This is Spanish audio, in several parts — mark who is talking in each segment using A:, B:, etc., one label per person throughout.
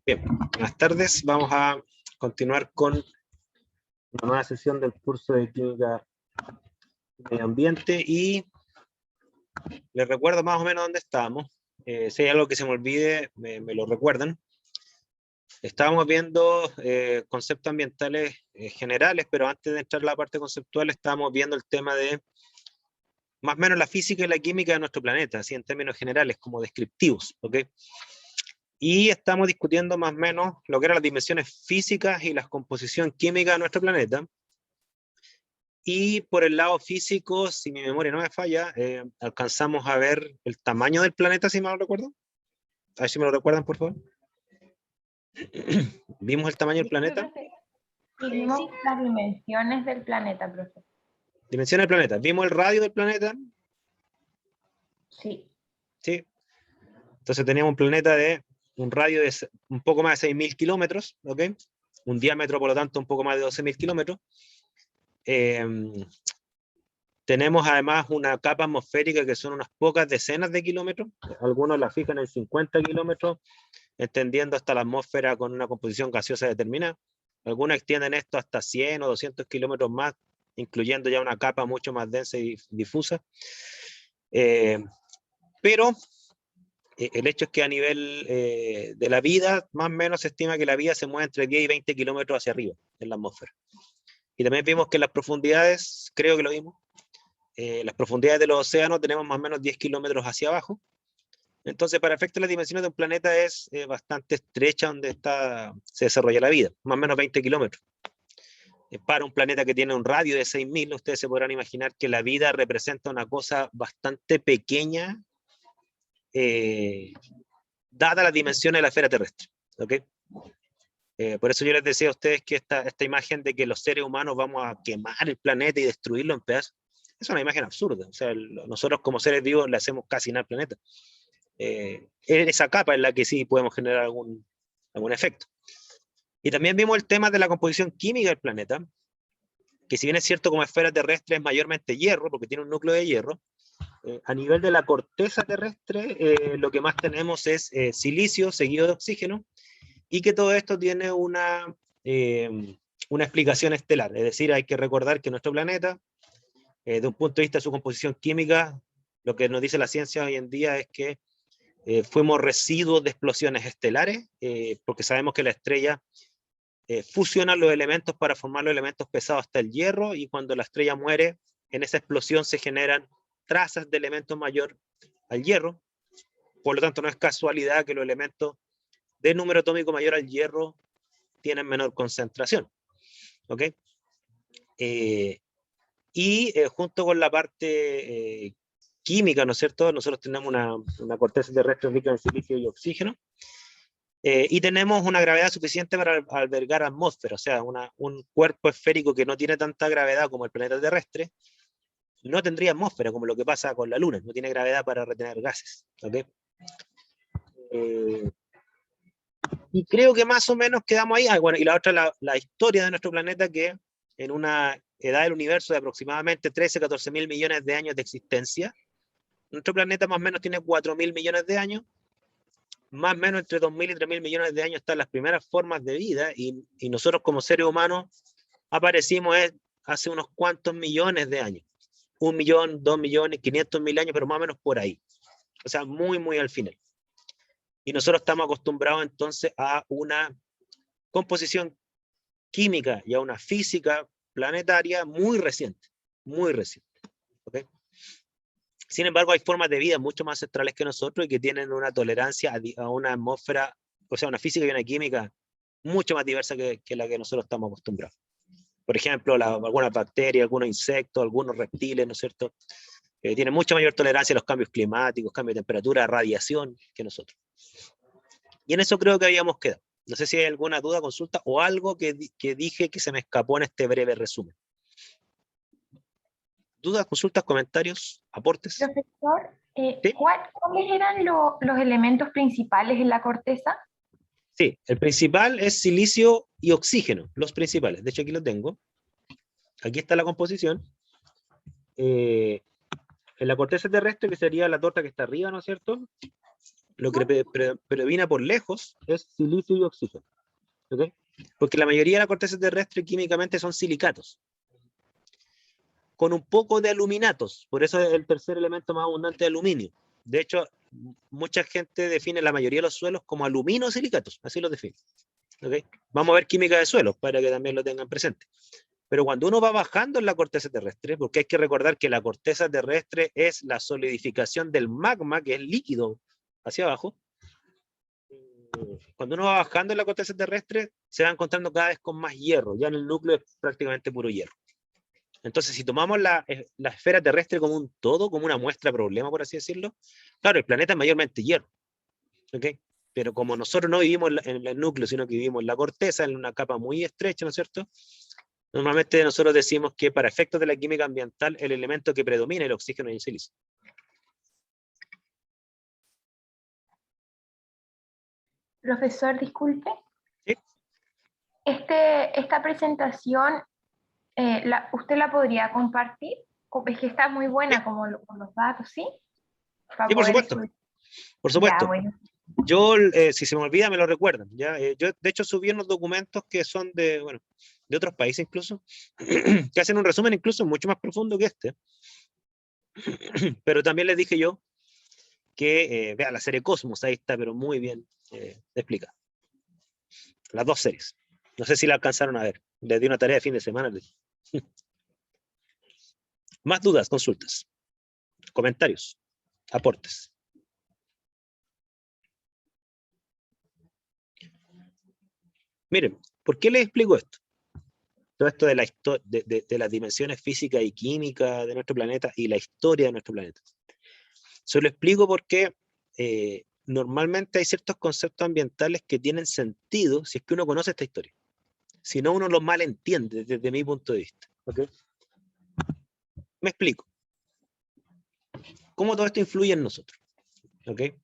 A: Bien, buenas tardes. Vamos a continuar con una nueva sesión del curso de Química y Medio Ambiente y les recuerdo más o menos dónde estábamos. Si hay algo que se me olvide, me lo recuerdan. Estábamos viendo conceptos ambientales generales, pero antes de entrar a la parte conceptual estábamos viendo el tema de más o menos la física y la química de nuestro planeta, así en términos generales, como descriptivos, ¿ok? Y estamos discutiendo más o menos lo que eran las dimensiones físicas y la composición química de nuestro planeta. Y por el lado físico, si mi memoria no me falla, alcanzamos a ver el tamaño del planeta, si mal no recuerdo. A ver si me lo recuerdan, por favor. ¿Vimos el tamaño del planeta?
B: Y vimos las dimensiones del planeta, profesor.
A: Dimensiones del planeta. ¿Vimos el radio del planeta?
B: Sí.
A: Sí. Entonces teníamos un planeta de un radio de un poco más de 6.000 kilómetros, ¿ok? Un diámetro, por lo tanto, un poco más de 12.000 kilómetros. Tenemos además una capa atmosférica que son unas pocas decenas de kilómetros. Algunos la fijan en 50 kilómetros, extendiendo hasta la atmósfera con una composición gaseosa determinada. Algunos extienden esto hasta 100 o 200 kilómetros más, incluyendo ya una capa mucho más densa y difusa. Pero el hecho es que a nivel de la vida, más o menos se estima que la vida se mueve entre 10 y 20 kilómetros hacia arriba en la atmósfera. Y también vimos que las profundidades, creo que lo vimos, las profundidades de los océanos tenemos más o menos 10 kilómetros hacia abajo. Entonces, para efectos de las dimensiones de un planeta es bastante estrecha donde se desarrolla la vida, más o menos 20 kilómetros. Para un planeta que tiene un radio de 6.000, ustedes se podrán imaginar que la vida representa una cosa bastante pequeña, dada las dimensiones de la esfera terrestre. ¿Okay? Por eso yo les decía a ustedes que esta imagen de que los seres humanos vamos a quemar el planeta y destruirlo en pedazos, es una imagen absurda. O sea, nosotros como seres vivos le hacemos casi nada al planeta. Esa capa es la que sí podemos generar algún efecto. Y también vimos el tema de la composición química del planeta, que si bien es cierto como esfera terrestre es mayormente hierro, porque tiene un núcleo de hierro, a nivel de la corteza terrestre lo que más tenemos es silicio seguido de oxígeno, y que todo esto tiene una explicación estelar. Es decir, hay que recordar que nuestro planeta, de un punto de vista de su composición química, lo que nos dice la ciencia hoy en día es que fuimos residuos de explosiones estelares, porque sabemos que la estrella fusiona los elementos para formar los elementos pesados hasta el hierro, y cuando la estrella muere, en esa explosión se generan trazas de elementos mayor al hierro. Por lo tanto, no es casualidad que los elementos de número atómico mayor al hierro tienen menor concentración. ¿Ok? Junto con la parte química, ¿no es cierto? Nosotros tenemos una corteza terrestre rica en silicio y oxígeno, y tenemos una gravedad suficiente para albergar atmósfera, o sea, un cuerpo esférico que no tiene tanta gravedad como el planeta terrestre, no tendría atmósfera, como lo que pasa con la Luna, no tiene gravedad para retener gases. ¿Okay? Y creo que más o menos quedamos ahí. Bueno, y la otra, la historia de nuestro planeta, que en una edad del universo de aproximadamente 13, 14 mil millones de años de existencia, nuestro planeta más o menos tiene 4.000 millones de años, más o menos entre 2.000 y 3.000 millones de años están las primeras formas de vida, y nosotros como seres humanos aparecimos hace unos cuantos millones de años, 1 millón, 2 millones, 500.000 años, pero más o menos por ahí, o sea, muy, muy al final. Y nosotros estamos acostumbrados entonces a una composición química y a una física planetaria muy reciente, muy reciente. ¿Okay? Sin embargo, hay formas de vida mucho más ancestrales que nosotros y que tienen una tolerancia a una atmósfera, o sea, una física y una química mucho más diversa que la que nosotros estamos acostumbrados. Por ejemplo, algunas bacterias, algunos insectos, algunos reptiles, ¿no es cierto? Tienen mucha mayor tolerancia a los cambios climáticos, cambios de temperatura, radiación que nosotros. Y en eso creo que habíamos quedado. No sé si hay alguna duda, consulta o algo que dije que se me escapó en este breve resumen. ¿Dudas, consultas, comentarios, aportes?
B: Profesor,
A: ¿Sí?
B: ¿cuáles eran los elementos principales en la corteza?
A: Sí, el principal es silicio y oxígeno, los principales. De hecho, aquí lo tengo. Aquí está la composición. En la corteza terrestre, que sería la torta que está arriba, ¿no es cierto? lo que predomina por lejos es silicio y oxígeno. ¿Okay? Porque la mayoría de la corteza terrestre químicamente son silicatos, con un poco de aluminatos, por eso es el tercer elemento más abundante de aluminio. De hecho, mucha gente define la mayoría de los suelos como aluminosilicatos, así los define. ¿Okay? Vamos a ver química de suelos para que también lo tengan presente. Pero cuando uno va bajando en la corteza terrestre, porque hay que recordar que la corteza terrestre es la solidificación del magma, que es líquido hacia abajo, cuando uno va bajando en la corteza terrestre, se va encontrando cada vez con más hierro, ya en el núcleo es prácticamente puro hierro. Entonces, si tomamos la esfera terrestre como un todo, como una muestra problema, por así decirlo, claro, el planeta es mayormente hierro, ¿okay? Pero como nosotros no vivimos en el núcleo, sino que vivimos en la corteza, en una capa muy estrecha, ¿no es cierto? Normalmente nosotros decimos que para efectos de la química ambiental, el elemento que predomina es el oxígeno y el silicio.
B: Profesor, disculpe.
A: ¿Sí?
B: Esta presentación, ¿usted la podría compartir? Es que está muy buena con los datos, ¿sí? Para
A: Sí, por
B: poder
A: supuesto.
B: estudiar.
A: Por supuesto.
B: Ya, bueno.
A: Yo, si se me olvida, me lo recuerdan. ¿Ya? Yo, de hecho, subí unos documentos que son de, bueno, de otros países incluso, que hacen un resumen incluso mucho más profundo que este. Pero también les dije yo que vean la serie Cosmos, ahí está, pero muy bien explicada. Las dos series. No sé si la alcanzaron a ver. Les di una tarea de fin de semana. Más dudas, consultas, comentarios, aportes. Miren, ¿por qué les explico esto? Todo esto de, de las dimensiones físicas y químicas de nuestro planeta y la historia de nuestro planeta. Se lo explico porque normalmente hay ciertos conceptos ambientales que tienen sentido si es que uno conoce esta historia. Si no, uno los malentiende desde mi punto de vista. ¿Okay? Me explico. ¿Cómo todo esto influye en nosotros? ¿Okay?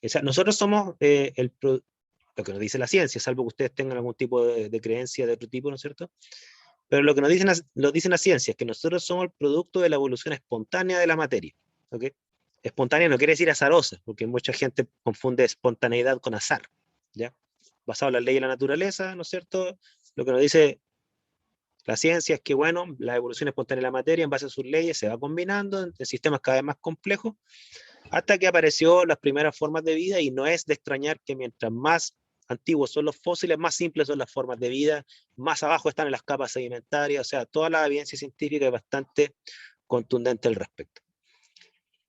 A: O sea, nosotros somos lo que nos dice la ciencia, salvo que ustedes tengan algún tipo de creencia de otro tipo, ¿no es cierto? Pero lo que nos dicen la ciencia es que nosotros somos el producto de la evolución espontánea de la materia. ¿Okay? Espontánea no quiere decir azarosa, porque mucha gente confunde espontaneidad con azar. ¿Ya? Basado en las leyes de la naturaleza, ¿no es cierto? Lo que nos dice la ciencia es que, bueno, la evolución espontánea de la materia, en base a sus leyes, se va combinando en sistemas cada vez más complejos, hasta que apareció las primeras formas de vida, y no es de extrañar que mientras más antiguos son los fósiles, más simples son las formas de vida, más abajo están en las capas sedimentarias, o sea, toda la evidencia científica es bastante contundente al respecto.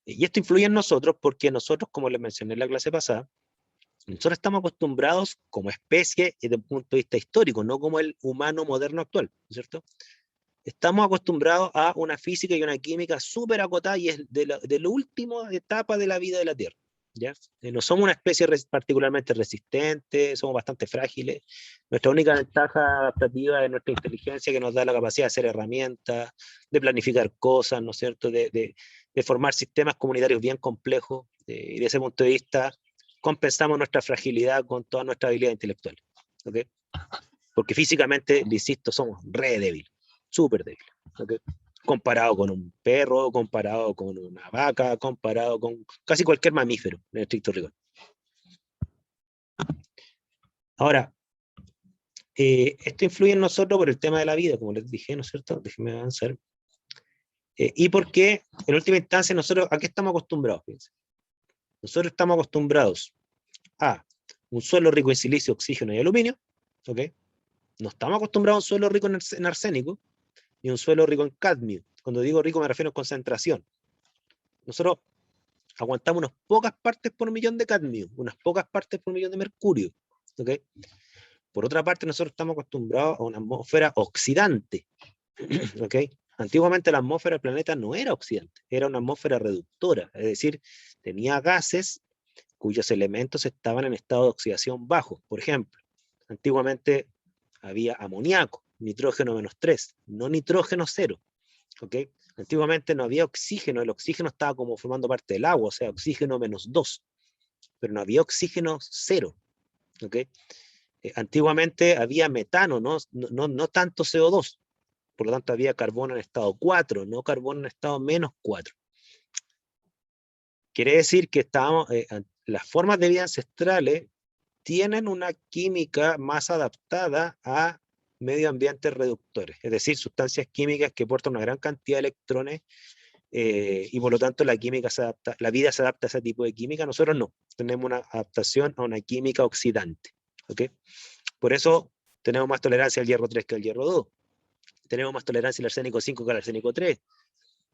A: Y esto influye en nosotros porque nosotros, como les mencioné en la clase pasada, nosotros estamos acostumbrados como especie desde un punto de vista histórico, no como el humano moderno actual, ¿cierto? Estamos acostumbrados a una física y una química súper acotada y es de la última etapa de la vida de la Tierra. ¿Ya? No somos una especie particularmente resistente, somos bastante frágiles. Nuestra única ventaja adaptativa es nuestra inteligencia, que nos da la capacidad de hacer herramientas, de planificar cosas, ¿no es cierto? De formar sistemas comunitarios bien complejos, y de ese punto de vista compensamos nuestra fragilidad con toda nuestra habilidad intelectual. ¿Okay? Porque físicamente, insisto, somos re débiles, súper débiles. ¿Okay? Comparado con un perro, comparado con una vaca, comparado con casi cualquier mamífero, en estricto rigor. Ahora, esto influye en nosotros por el tema de la vida, como les dije, ¿no es cierto? Déjenme avanzar. Y porque, en última instancia, nosotros, ¿a qué estamos acostumbrados? Fíjense. Nosotros estamos acostumbrados a un suelo rico en silicio, oxígeno y aluminio, ¿ok? No estamos acostumbrados a un suelo rico en arsénico, ni un suelo rico en cadmio. Cuando digo rico me refiero a concentración. Nosotros aguantamos unas pocas partes por millón de cadmio, unas pocas partes por millón de mercurio. ¿Okay? Por otra parte, nosotros estamos acostumbrados a una atmósfera oxidante. ¿Okay? Antiguamente la atmósfera del planeta no era oxidante, era una atmósfera reductora, es decir, tenía gases cuyos elementos estaban en estado de oxidación bajo. Por ejemplo, antiguamente había amoníaco, nitrógeno -3, no nitrógeno 0. ¿Okay? Antiguamente no había oxígeno, el oxígeno estaba como formando parte del agua, o sea, oxígeno -2, pero no había oxígeno 0. ¿Okay? Antiguamente había metano, no tanto CO2, por lo tanto había carbono en estado 4, no carbono en estado -4. Quiere decir que estábamos, las formas de vida ancestrales tienen una química más adaptada a medio ambientes reductores, es decir, sustancias químicas que portan una gran cantidad de electrones, y por lo tanto la química se adapta, la vida se adapta a ese tipo de química. Nosotros no, tenemos una adaptación a una química oxidante, ¿ok? Por eso tenemos más tolerancia al hierro 3 que al hierro 2, tenemos más tolerancia al arsénico 5 que al arsénico 3,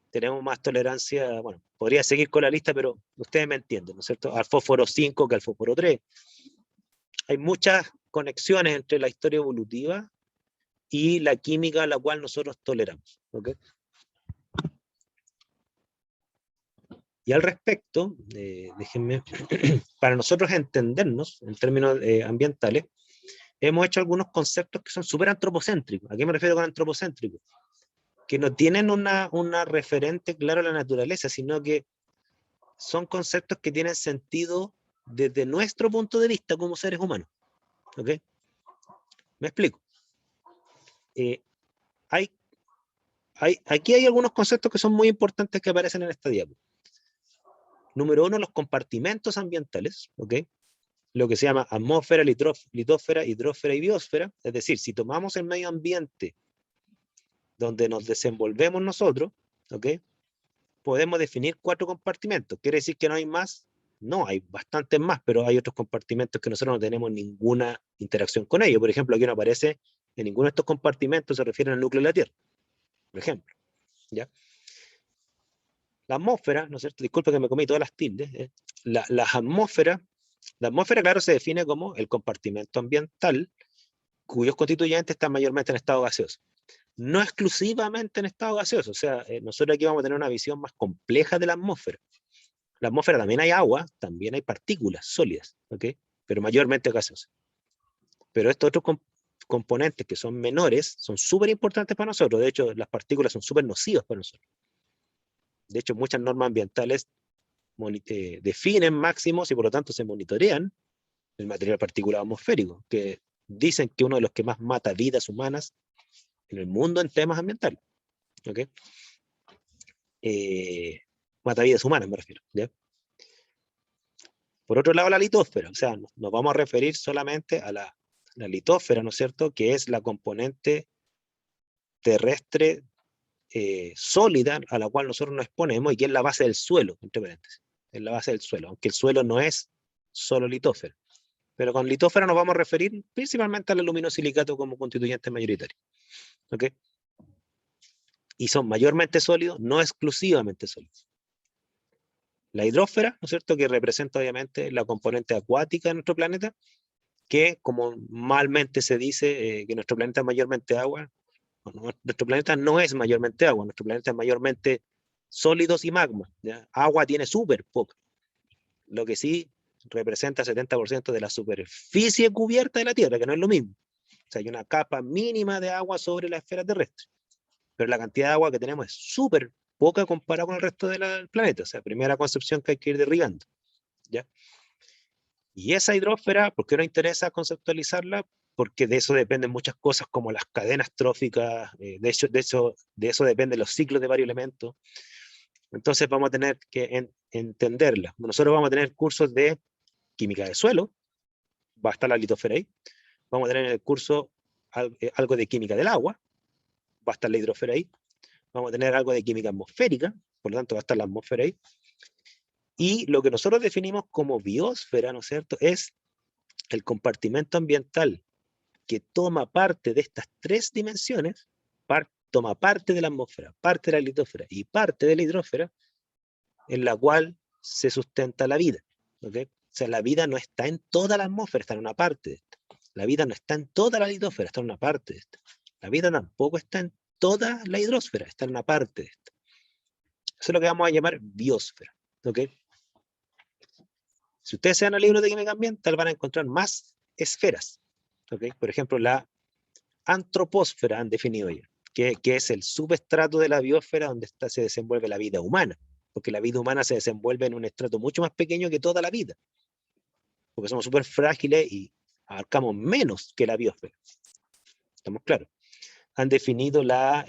A: tenemos más tolerancia, bueno, podría seguir con la lista, pero ustedes me entienden, ¿no es cierto? Al fósforo 5 que al fósforo 3. Hay muchas conexiones entre la historia evolutiva y la química a la cual nosotros toleramos, ¿ok? Y al respecto, déjenme, para nosotros entendernos en términos ambientales, hemos hecho algunos conceptos que son súper antropocéntricos. ¿A qué me refiero con antropocéntricos? Que no tienen una referente clara a la naturaleza, sino que son conceptos que tienen sentido desde nuestro punto de vista como seres humanos. ¿Ok? ¿Me explico? Aquí hay algunos conceptos que son muy importantes que aparecen en esta diapositiva. Número 1, los compartimentos ambientales, ¿ok? Lo que se llama atmósfera, litósfera, hidrósfera y biosfera. Es decir, si tomamos el medio ambiente donde nos desenvolvemos nosotros, ¿ok? Podemos definir 4 compartimentos. ¿Quiere decir que no hay más? No, hay bastantes más, pero hay otros compartimentos que nosotros no tenemos ninguna interacción con ellos. Por ejemplo, aquí no aparece en ninguno de estos compartimentos, se refieren al núcleo de la Tierra, por ejemplo, ¿ya? La atmósfera, ¿no es cierto? Disculpe que me comí todas las tildes. La atmósfera, claro, se define como el compartimento ambiental cuyos constituyentes están mayormente en estado gaseoso. No exclusivamente en estado gaseoso, o sea, nosotros aquí vamos a tener una visión más compleja de la atmósfera. La atmósfera también hay agua, también hay partículas sólidas, ¿ok? Pero mayormente gaseosas. Pero estos otros componentes que son menores son súper importantes para nosotros. De hecho, las partículas son súper nocivas para nosotros. De hecho, muchas normas ambientales definen máximos y por lo tanto se monitorean el material particulado atmosférico, que dicen que uno de los que más mata vidas humanas en el mundo en temas ambientales. ¿Ok? Mata vidas humanas, me refiero. ¿Ya? Por otro lado, la litósfera, o sea, nos vamos a referir solamente a la litósfera, ¿no es cierto?, que es la componente terrestre sólida a la cual nosotros nos exponemos y que es la base del suelo, entre paréntesis, es la base del suelo, aunque el suelo no es solo litósfera. Pero con litósfera nos vamos a referir principalmente al aluminosilicato como constituyente mayoritario. ¿Ok? Y son mayormente sólidos, no exclusivamente sólidos. La hidrósfera, ¿no es cierto?, que representa obviamente la componente acuática de nuestro planeta, que como malmente se dice que nuestro planeta es mayormente agua. Bueno, nuestro planeta no es mayormente agua, nuestro planeta es mayormente sólidos y magma, ¿ya? Agua tiene súper poco, lo que sí representa 70% de la superficie cubierta de la Tierra, que no es lo mismo. O sea, hay una capa mínima de agua sobre la esfera terrestre, pero la cantidad de agua que tenemos es súper poca comparada con el resto del planeta. O sea, primera concepción que hay que ir derribando, ¿ya? Y esa hidrósfera, ¿por qué nos interesa conceptualizarla? Porque de eso dependen muchas cosas como las cadenas tróficas, de eso dependen los ciclos de varios elementos. Entonces vamos a tener que entenderla. Nosotros vamos a tener cursos de química de suelo, va a estar la litósfera ahí. Vamos a tener en el curso algo de química del agua, va a estar la hidrósfera ahí. Vamos a tener algo de química atmosférica, por lo tanto va a estar la atmósfera ahí. Y lo que nosotros definimos como biosfera, ¿no es cierto?, es el compartimento ambiental que toma parte de estas 3 dimensiones, toma parte de la atmósfera, parte de la litósfera y parte de la hidrósfera, en la cual se sustenta la vida. ¿Okay? O sea, la vida no está en toda la atmósfera, está en una parte de esta. La vida no está en toda la litósfera, está en una parte de esta. La vida tampoco está en toda la hidrósfera, está en una parte de esta. Eso es lo que vamos a llamar biosfera. ¿Okay? Si ustedes se van al libro de química ambiental, van a encontrar más esferas. ¿Okay? Por ejemplo, la antroposfera han definido ya, que es el subestrato de la biosfera donde se desenvuelve la vida humana, porque la vida humana se desenvuelve en un estrato mucho más pequeño que toda la vida, porque somos súper frágiles y abarcamos menos que la biosfera. ¿Estamos claros? Han definido la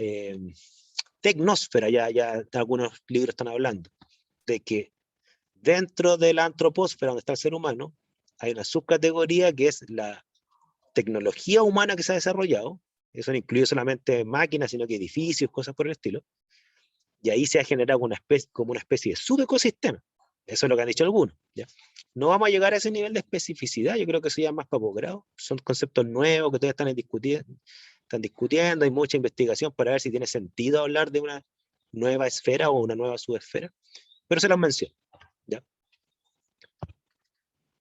A: tecnosfera, ya algunos libros están hablando, de que Dentro de la antropósfera, donde está el ser humano, hay una subcategoría que es la tecnología humana que se ha desarrollado. Eso no incluye solamente máquinas, sino que edificios, cosas por el estilo. Y ahí se ha generado como una especie de subecosistema. Eso es lo que han dicho algunos, ¿ya? No vamos a llegar a ese nivel de especificidad, yo creo que eso ya es más para posgrado. Son conceptos nuevos que todavía están discutiendo, hay mucha investigación para ver si tiene sentido hablar de una nueva esfera o una nueva subesfera, pero se los menciono, ¿ya?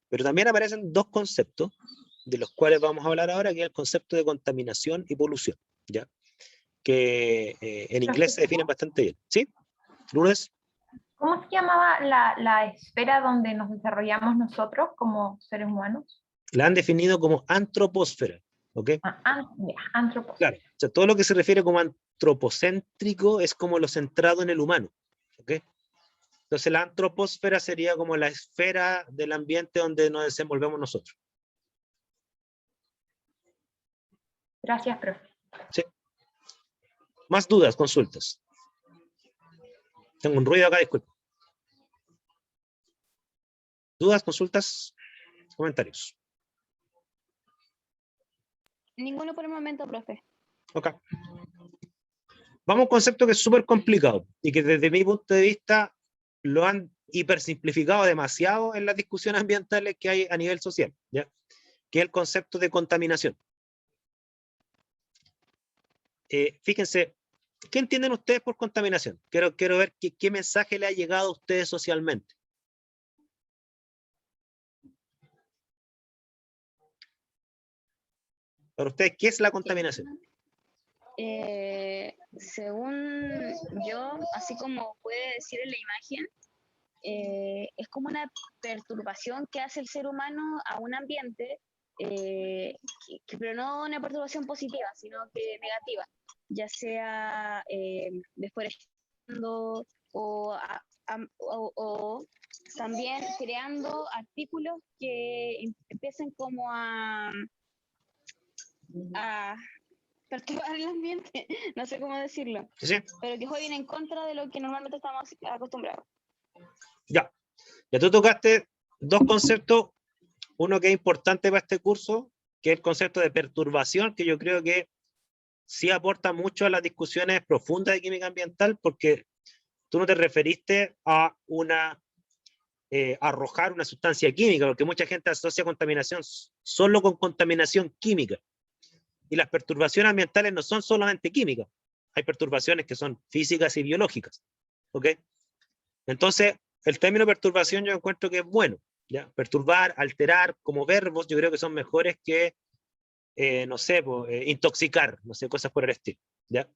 A: Pero también aparecen dos conceptos de los cuales vamos a hablar ahora, que es el concepto de contaminación y polución, ¿ya? Que en inglés se definen bastante bien. ¿Sí? Lourdes.
B: ¿Cómo se llamaba la esfera donde nos desarrollamos nosotros como seres humanos?
A: La han definido como antropósfera, ¿ok?
B: Antropósfera.
A: Claro, o sea, todo lo que se refiere como antropocéntrico es como lo centrado en el humano, ¿ok? Entonces la antropósfera sería como la esfera del ambiente donde nos desenvolvemos nosotros.
B: Gracias, profe.
A: ¿Sí? Más dudas, consultas. Tengo un ruido acá, disculpe. ¿Dudas, consultas, comentarios?
C: Ninguno por el momento, profe.
A: Ok. Vamos a un concepto que es súper complicado y que desde mi punto de vista lo han hipersimplificado demasiado en las discusiones ambientales que hay a nivel social, ¿ya? Que es el concepto de contaminación. Fíjense, ¿qué entienden ustedes por contaminación? Quiero ver qué mensaje le ha llegado a ustedes socialmente. Para ustedes, ¿qué es la contaminación?
C: Según yo, así como puede decir en la imagen, es como una perturbación que hace el ser humano a un ambiente, pero no una perturbación positiva, sino que negativa, ya sea deforestando o también creando artículos que empiecen como a perturbar el ambiente, no sé cómo decirlo,
A: ¿Sí?
C: pero que jueguen en contra de lo que normalmente estamos acostumbrados.
A: Ya tú tocaste dos conceptos, uno que es importante para este curso, que es el concepto de perturbación, que yo creo que sí aporta mucho a las discusiones profundas de química ambiental, porque tú no te referiste a arrojar una sustancia química, porque mucha gente asocia contaminación solo con contaminación química. Y las perturbaciones ambientales no son solamente químicas, hay perturbaciones que son físicas y biológicas. ¿Ok? Entonces, el término perturbación yo encuentro que es bueno, ¿ya? Perturbar, alterar, como verbos, yo creo que son mejores que, no sé, intoxicar, no sé, cosas por el estilo, ¿ya?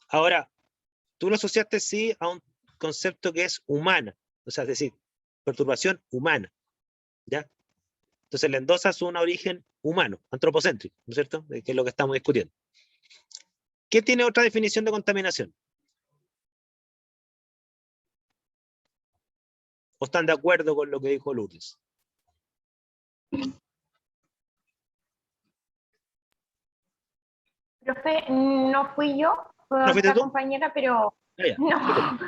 A: Ahora, tú lo asociaste sí a un concepto que es humana, o sea, es decir, perturbación humana, ¿ya? Entonces le endosas un origen humano, antropocéntrico, ¿no es cierto? Que es lo que estamos discutiendo. ¿Qué tiene otra definición de contaminación? ¿O están de acuerdo con lo que dijo Lourdes?
B: Profe, no fui yo, fue
A: ¿No fuiste
B: otra
A: tú?
B: compañera, pero
A: Ah, ya.
B: no,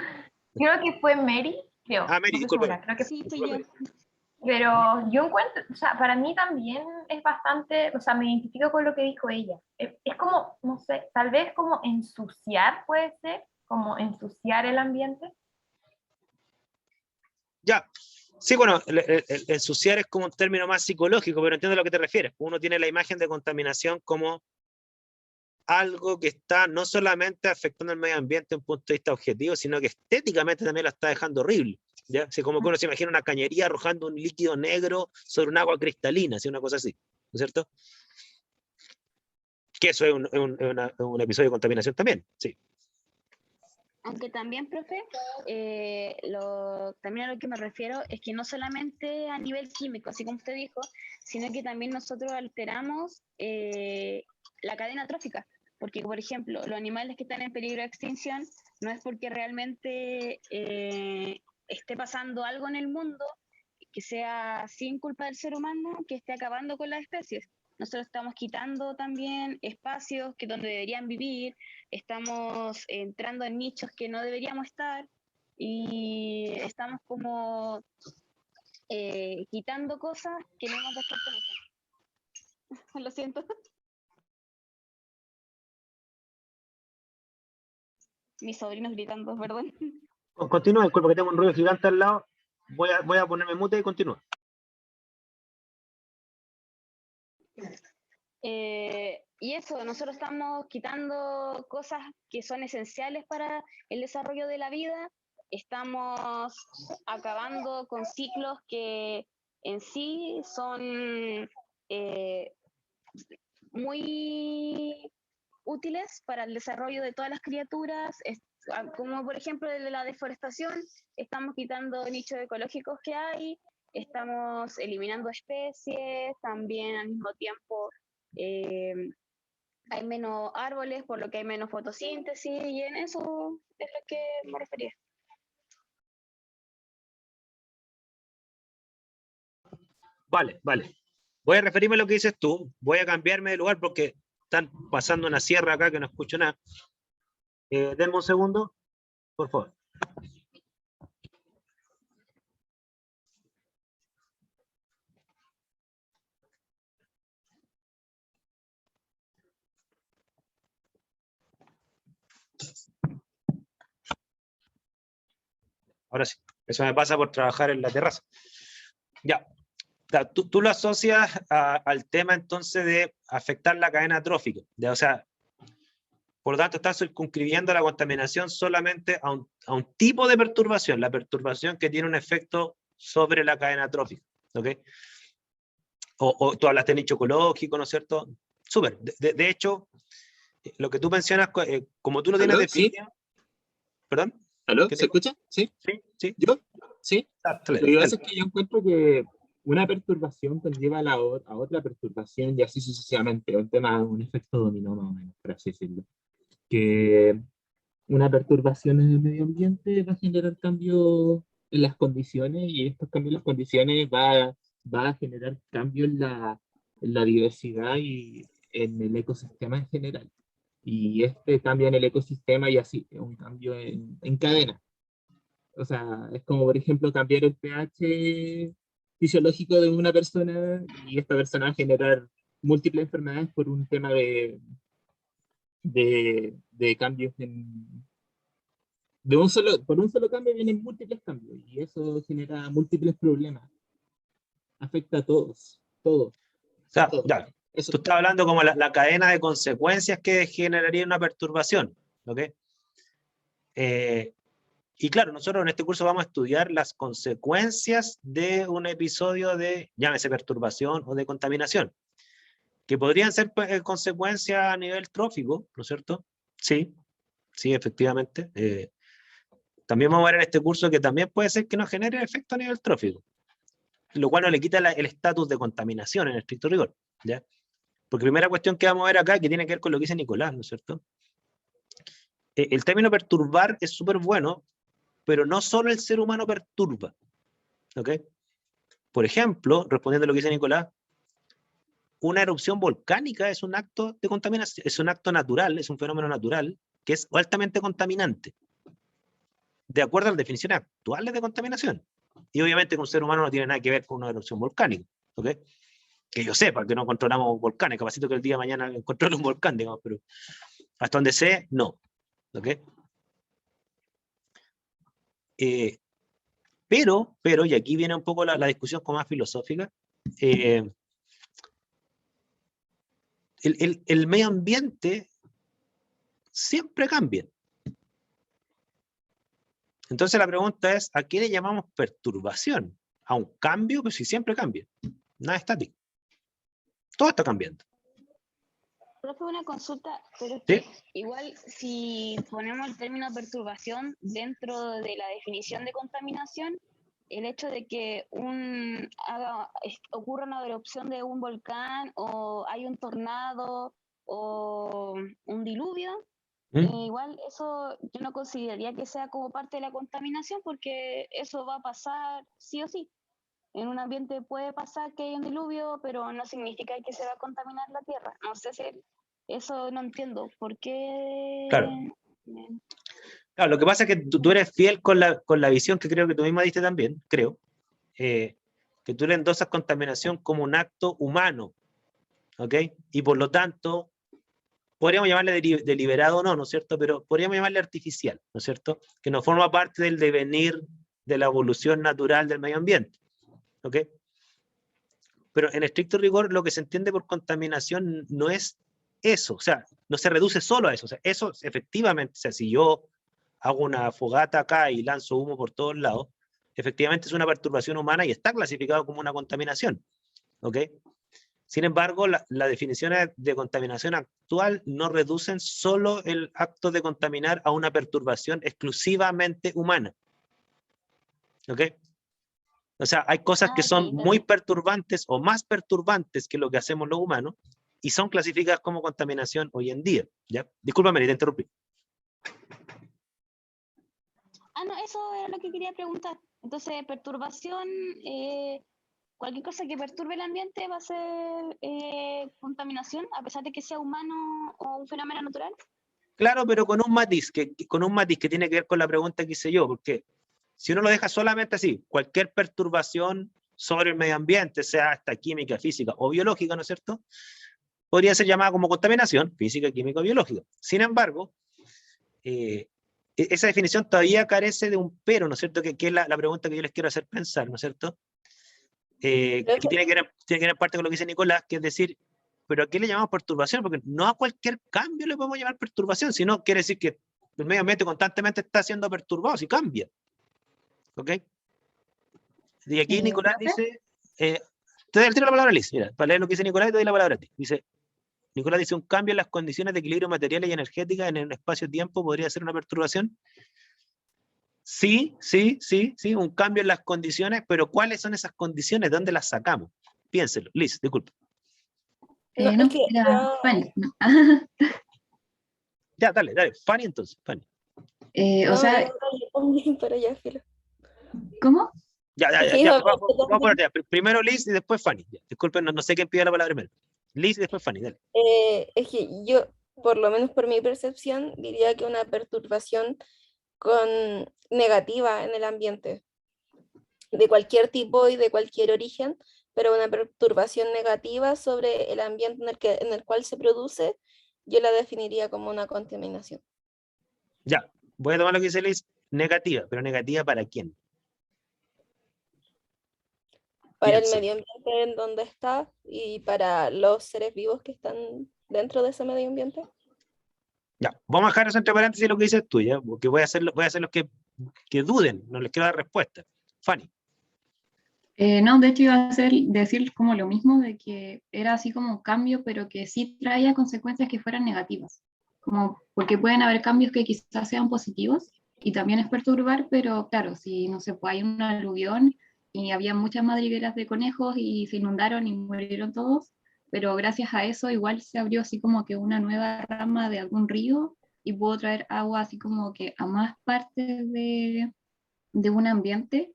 B: creo que fue Mary, creo,
A: Ah,
B: no
A: Mary,
B: estoy
A: discúlpame.
B: segura, creo que
C: Sí, fui yo.
A: Discúlpame.
B: pero yo encuentro, o sea, para mí también es bastante, o sea, me identifico con lo que dijo ella. Es como, no sé, tal vez como ensuciar puede ser, como ensuciar el ambiente.
A: Ya. Sí, bueno, el ensuciar es como un término más psicológico, pero entiendo a lo que te refieres. Uno tiene la imagen de contaminación como algo que está no solamente afectando el medio ambiente desde un punto de vista objetivo, sino que estéticamente también lo está dejando horrible. ¿Ya? Así como que uno se imagina una cañería arrojando un líquido negro sobre un agua cristalina, así, una cosa así, ¿no es cierto? Que eso es un episodio de contaminación también, sí.
C: Aunque también, profe, también a lo que me refiero es que no solamente a nivel químico, así como usted dijo, sino que también nosotros alteramos la cadena trófica. Porque, por ejemplo, los animales que están en peligro de extinción no es porque realmente esté pasando algo en el mundo que sea sin culpa del ser humano, que esté acabando con las especies. Nosotros estamos quitando también espacios que donde deberían vivir, estamos entrando en nichos que no deberíamos estar, y estamos como quitando cosas que no nos pertenecen. Lo siento. Mis sobrinos gritando, perdón.
A: Continúa, disculpa que tengo un ruido gigante al lado. Voy a ponerme mute y continúa.
C: Y eso, nosotros estamos quitando cosas que son esenciales para el desarrollo de la vida, estamos acabando con ciclos que en sí son muy útiles para el desarrollo de todas las criaturas, como por ejemplo de la deforestación, estamos quitando nichos ecológicos que hay, estamos eliminando especies, también al mismo tiempo hay menos árboles, por lo que hay menos fotosíntesis, y en eso es lo que me refería.
A: Vale. Voy a referirme a lo que dices tú. Voy a cambiarme de lugar porque están pasando una sierra acá que no escucho nada. Denme un segundo, por favor. Ahora sí, eso me pasa por trabajar en la terraza. Ya, tú lo asocias al tema entonces de afectar la cadena trófica. O sea, por lo tanto, estás circunscribiendo la contaminación solamente a un tipo de perturbación, la perturbación que tiene un efecto sobre la cadena trófica. ¿Ok? O tú hablaste de nicho ecológico, ¿no es cierto? Súper. De hecho, lo que tú mencionas, como tú lo tienes definido. ¿Sí? ¿Perdón?
D: ¿Aló? ¿Se escucha? ¿Sí?
A: Sí.
D: ¿Yo? ¿Sí?
A: Dale,
D: Lo que pasa es que yo encuentro que una perturbación conlleva a otra perturbación y así sucesivamente. Un efecto dominó más o menos, por así decirlo. Que una perturbación en el medio ambiente va a generar cambios en las condiciones y estos cambios en las condiciones va a generar cambios en la diversidad y en el ecosistema en general. Y este cambio en el ecosistema y así, es un cambio en cadena. O sea, es como, por ejemplo, cambiar el pH fisiológico de una persona y esta persona va a generar múltiples enfermedades por un tema de cambios por un solo cambio vienen múltiples cambios y eso genera múltiples problemas. Afecta a todos.
A: O sea,
D: todo.
A: Ya,
D: Eso.
A: tú estás hablando como la cadena de consecuencias que generaría una perturbación. ¿Ok? Y claro, nosotros en este curso vamos a estudiar las consecuencias de un episodio de, llámese perturbación o de contaminación, que podrían ser consecuencias a nivel trófico, ¿no es cierto? Sí, efectivamente. También vamos a ver en este curso que también puede ser que no genere efecto a nivel trófico, lo cual no le quita el estatus de contaminación en estricto rigor, ¿ya? Porque primera cuestión que vamos a ver acá, que tiene que ver con lo que dice Nicolás, ¿no es cierto? El término perturbar es súper bueno, pero no solo el ser humano perturba, ¿ok? Por ejemplo, respondiendo a lo que dice Nicolás, una erupción volcánica es un acto de contaminación, es un acto natural, es un fenómeno natural que es altamente contaminante, de acuerdo a las definiciones actuales de contaminación. Y obviamente que un ser humano no tiene nada que ver con una erupción volcánica, ¿ok? Que yo sepa que no controlamos volcanes, capacito que el día de mañana controle un volcán, digamos, pero hasta donde sé, no, ¿ok? Pero, y aquí viene un poco la discusión como más filosófica, el medio ambiente siempre cambia. Entonces la pregunta es, ¿a qué le llamamos perturbación? A un cambio, pues si siempre cambia. Nada estático. Todo está cambiando.
C: Profe, una consulta, pero es
A: ¿Sí?
C: que igual si ponemos el término perturbación dentro de la definición de contaminación, el hecho de que ocurra una erupción de un volcán o hay un tornado o un diluvio, igual eso yo no consideraría que sea como parte de la contaminación porque eso va a pasar sí o sí. En un ambiente puede pasar que hay un diluvio, pero no significa que se va a contaminar la tierra. No sé si eso no entiendo. ¿Por qué?
A: Claro. Claro, lo que pasa es que tú eres fiel con la visión que creo que tú misma diste también, creo, que tú le endosas contaminación como un acto humano, ¿ok? Y por lo tanto, podríamos llamarle deliberado o no, ¿no es cierto? Pero podríamos llamarle artificial, ¿no es cierto? Que no forma parte del devenir de la evolución natural del medio ambiente, ¿ok? Pero en estricto rigor, lo que se entiende por contaminación no es eso, o sea, no se reduce solo a eso, o sea, eso efectivamente, o sea, si yo hago una fogata acá y lanzo humo por todos lados, efectivamente es una perturbación humana y está clasificado como una contaminación, ¿ok? Sin embargo, las definiciones de contaminación actual no reducen solo el acto de contaminar a una perturbación exclusivamente humana, ¿ok? O sea, hay cosas que son muy perturbantes o más perturbantes que lo que hacemos los humanos y son clasificadas como contaminación hoy en día, ¿ya? Discúlpame, te interrumpí.
C: No, eso era lo que quería preguntar. Entonces, perturbación, cualquier cosa que perturbe el ambiente va a ser contaminación, a pesar de que sea humano o un fenómeno natural.
A: Claro, pero con un matiz que tiene que ver con la pregunta que hice yo, porque si uno lo deja solamente así, cualquier perturbación sobre el medio ambiente, sea hasta química, física o biológica, ¿no es cierto?, podría ser llamada como contaminación física, química o biológica. Sin embargo, esa definición todavía carece de un pero, ¿no es cierto?, que es la pregunta que yo les quiero hacer pensar, ¿no es cierto?, que tiene que ver en parte con lo que dice Nicolás, que es decir, ¿pero a qué le llamamos perturbación? Porque no a cualquier cambio le podemos llamar perturbación, sino quiere decir que el medio ambiente constantemente está siendo perturbado, si cambia. ¿Ok? Y aquí Nicolás dice, te doy el tiro la palabra a Liz, mira, para leer lo que dice Nicolás, te doy la palabra a ti. Dice, Nicolás dice, un cambio en las condiciones de equilibrio materiales y energéticas en el espacio-tiempo podría ser una perturbación. Sí, un cambio en las condiciones, pero ¿cuáles son esas condiciones? ¿De dónde las sacamos? Piénselo. Liz, disculpe.
E: No,
B: No,
E: es que
B: era Fanny.
E: No.
A: Ya, dale, Fanny entonces, Fanny.
E: O sea,
B: también para allá, filo.
E: ¿cómo?
A: Ya, vamos a poner ya. Primero Liz y después Fanny. Ya, disculpen, no sé quién pide la palabra primero. Liz y después Fanny, dale.
B: Es que yo, por lo menos por mi percepción, diría que una perturbación negativa en el ambiente, de cualquier tipo y de cualquier origen, pero una perturbación negativa sobre el ambiente en el cual se produce, yo la definiría como una contaminación.
A: Ya, voy a tomar lo que dice Liz, negativa, pero negativa ¿para quién?
B: Para
A: Piensa.
B: el medio ambiente en donde está y para los seres vivos que están dentro de ese medio ambiente.
A: Ya, vamos a dejar eso entre paréntesis lo que dices tú, ¿ya? Porque voy a hacer los que duden, no les quiero dar respuesta. Fanny.
E: No, de hecho iba a decir como lo mismo, de que era así como un cambio, pero que sí traía consecuencias que fueran negativas. Como porque pueden haber cambios que quizás sean positivos y también es perturbar, pero claro, si no sé, pues hay un aluvión y había muchas madrigueras de conejos y se inundaron y murieron todos, pero gracias a eso igual se abrió así como que una nueva rama de algún río y pudo traer agua así como que a más partes de un ambiente.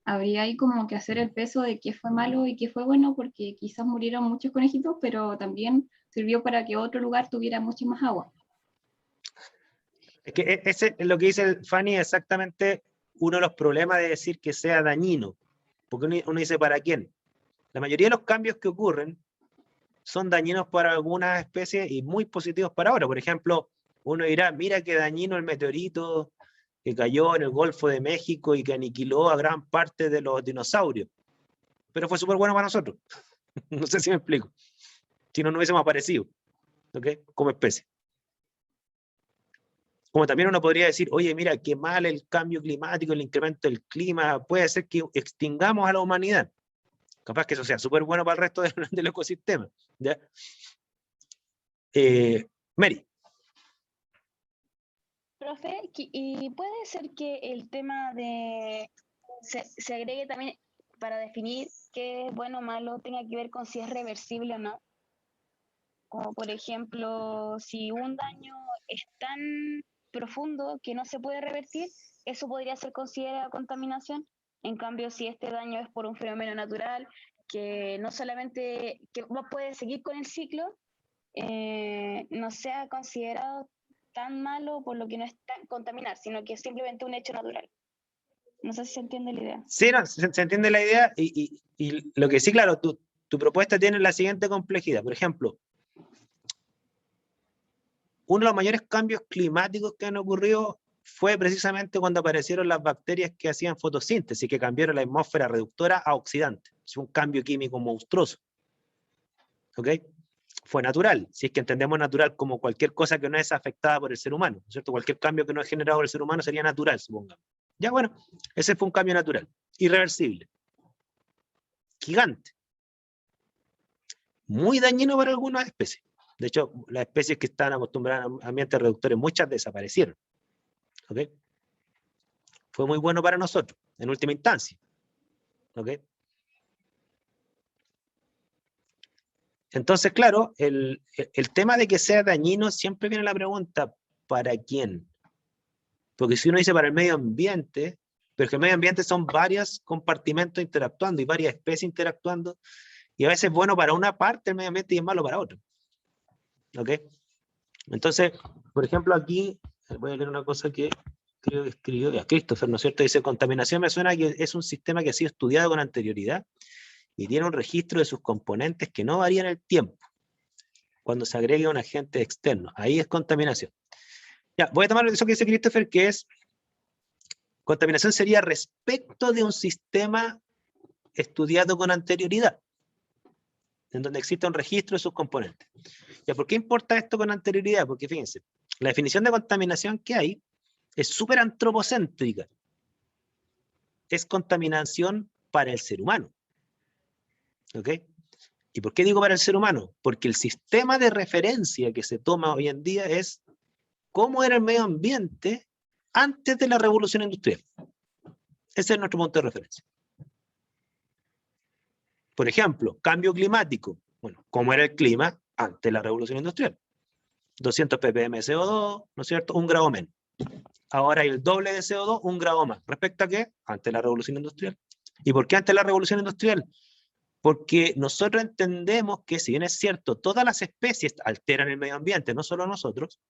E: Habría ahí como que hacer el peso de qué fue malo y qué fue bueno, porque quizás murieron muchos conejitos, pero también sirvió para que otro lugar tuviera mucha más agua.
A: Es que ese es lo que dice Fanny, exactamente uno de los problemas de decir que sea dañino. Porque uno dice, ¿para quién? La mayoría de los cambios que ocurren son dañinos para algunas especies y muy positivos para otras. Por ejemplo, uno dirá, mira qué dañino el meteorito que cayó en el Golfo de México y que aniquiló a gran parte de los dinosaurios. Pero fue súper bueno para nosotros. No sé si me explico. Si no, no hubiésemos aparecido, ¿ok? Como especie. Como también uno podría decir, oye, mira, qué mal el cambio climático, el incremento del clima, puede ser que extingamos a la humanidad. Capaz que eso sea súper bueno para el resto del ecosistema. ¿Ya? Mary.
C: Profe, y puede ser que el tema de se agregue también para definir qué es bueno o malo tenga que ver con si es reversible o no. Como por ejemplo, si un daño es tan profundo que no se puede revertir, eso podría ser considerado contaminación. En cambio, si este daño es por un fenómeno natural, que no solamente que puede seguir con el ciclo, no sea considerado tan malo, por lo que no es tan contaminar, sino que es simplemente un hecho natural. No sé si se entiende la idea.
A: Sí, no, se entiende la idea y lo que sí, claro, tu propuesta tiene la siguiente complejidad. Por ejemplo, uno de los mayores cambios climáticos que han ocurrido fue precisamente cuando aparecieron las bacterias que hacían fotosíntesis, que cambiaron la atmósfera reductora a oxidante. Es un cambio químico monstruoso. ¿Ok? Fue natural, si es que entendemos natural como cualquier cosa que no es afectada por el ser humano, ¿no es cierto? Cualquier cambio que no es generado por el ser humano sería natural, supongamos. Ya bueno, ese fue un cambio natural, irreversible, gigante, muy dañino para algunas especies. De hecho, las especies que están acostumbradas a ambientes reductores, muchas desaparecieron. ¿Ok? Fue muy bueno para nosotros, en última instancia. ¿Ok? Entonces, claro, el tema de que sea dañino, siempre viene la pregunta, ¿para quién? Porque si uno dice para el medio ambiente, pero que el medio ambiente son varios compartimentos interactuando y varias especies interactuando, y a veces es bueno para una parte del medio ambiente y es malo para otro. ¿Ok? Entonces, por ejemplo, aquí, voy a leer una cosa que creo que escribió ya Christopher, ¿no es cierto? Dice, contaminación me suena que es un sistema que ha sido estudiado con anterioridad y tiene un registro de sus componentes que no varía en el tiempo cuando se agrega un agente externo. Ahí es contaminación. Ya, voy a tomar eso que dice Christopher, que es contaminación sería respecto de un sistema estudiado con anterioridad, en donde existe un registro de sus componentes. ¿Ya? ¿Por qué importa esto con anterioridad? Porque fíjense, la definición de contaminación que hay es súper antropocéntrica. Es contaminación para el ser humano. ¿Ok? ¿Y por qué digo para el ser humano? Porque el sistema de referencia que se toma hoy en día es cómo era el medio ambiente antes de la revolución industrial. Ese es nuestro punto de referencia. Por ejemplo, cambio climático. Bueno, ¿cómo era el clima antes de la revolución industrial? 200 ppm de CO2, ¿no es cierto? 1 grado menos. Ahora hay el doble de CO2, 1 grado más. ¿Respecto a qué? Antes de la revolución industrial. ¿Y por qué antes de la revolución industrial? Porque nosotros entendemos que, si bien es cierto, todas las especies alteran el medio ambiente, no solo nosotros,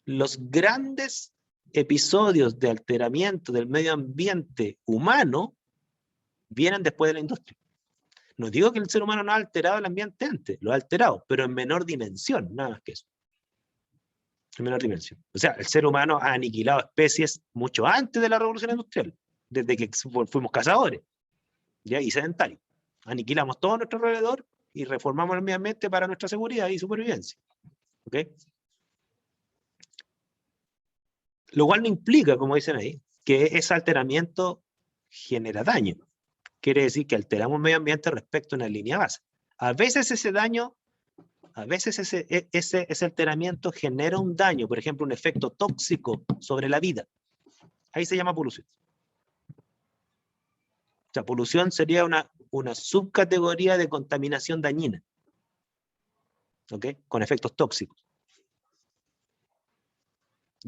A: los grandes episodios de alteramiento del medio ambiente humano vienen después de la industria. No digo que el ser humano no ha alterado el ambiente antes, lo ha alterado, pero en menor dimensión, nada más que eso. En menor dimensión. O sea, el ser humano ha aniquilado especies mucho antes de la revolución industrial, desde que fuimos cazadores, ¿ya? Y sedentarios. Aniquilamos todo a nuestro alrededor y reformamos el medio ambiente para nuestra seguridad y supervivencia. ¿Ok? Lo cual no implica, como dicen ahí, que ese alteramiento genera daño. Quiere decir que alteramos el medio ambiente respecto a una línea base. A veces ese daño, a veces ese alteramiento genera un daño, por ejemplo, un efecto tóxico sobre la vida. Ahí se llama polución. O sea, polución sería una subcategoría de contaminación dañina, ¿ok? Con efectos tóxicos.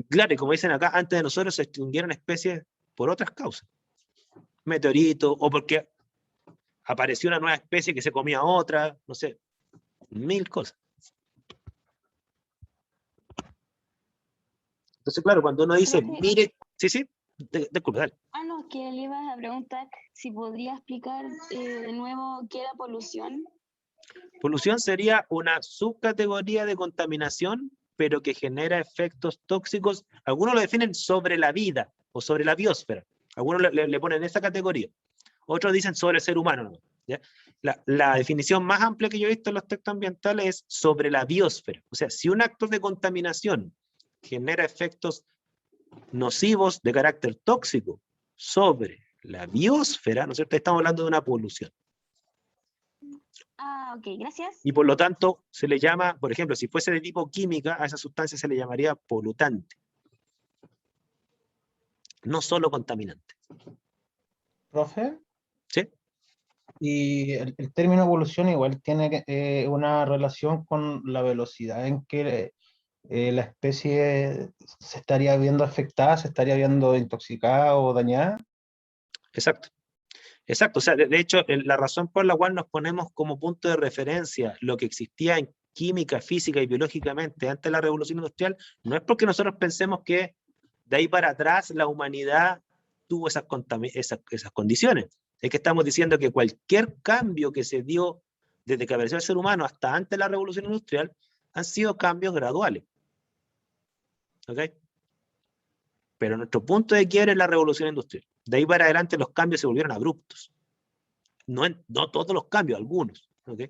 A: Claro, y como dicen acá, antes de nosotros se extinguieron especies por otras causas. Meteoritos, o porque apareció una nueva especie que se comía a otra, no sé, 1000 cosas. Entonces, claro, cuando uno dice, mire, sí, disculpe, dale.
C: No, que le ibas a preguntar si podría explicar de nuevo qué era polución.
A: Polución sería una subcategoría de contaminación, pero que genera efectos tóxicos. Algunos lo definen sobre la vida o sobre la biosfera. Algunos le ponen esa categoría. Otros dicen sobre el ser humano. ¿Ya? La definición más amplia que yo he visto en los textos ambientales es sobre la biosfera. O sea, si un acto de contaminación genera efectos nocivos de carácter tóxico sobre la biosfera, ¿no es cierto? Estamos hablando de una polución.
C: Ok, gracias.
A: Y por lo tanto, se le llama, por ejemplo, si fuese de tipo química, a esa sustancia se le llamaría polutante. No solo contaminante.
F: ¿Profe?
A: ¿Sí?
F: Y el término evolución igual tiene una relación con la velocidad en que la especie se estaría viendo afectada, se estaría viendo intoxicada o dañada.
A: Exacto. Exacto. O sea, de hecho, la razón por la cual nos ponemos como punto de referencia lo que existía en química, física y biológicamente antes de la revolución industrial, no es porque nosotros pensemos que de ahí para atrás la humanidad tuvo esas condiciones. Es que estamos diciendo que cualquier cambio que se dio desde que apareció el ser humano hasta antes de la revolución industrial han sido cambios graduales. ¿Ok? Pero nuestro punto de quiebre es la revolución industrial. De ahí para adelante los cambios se volvieron abruptos. No todos los cambios, algunos. ¿Ok?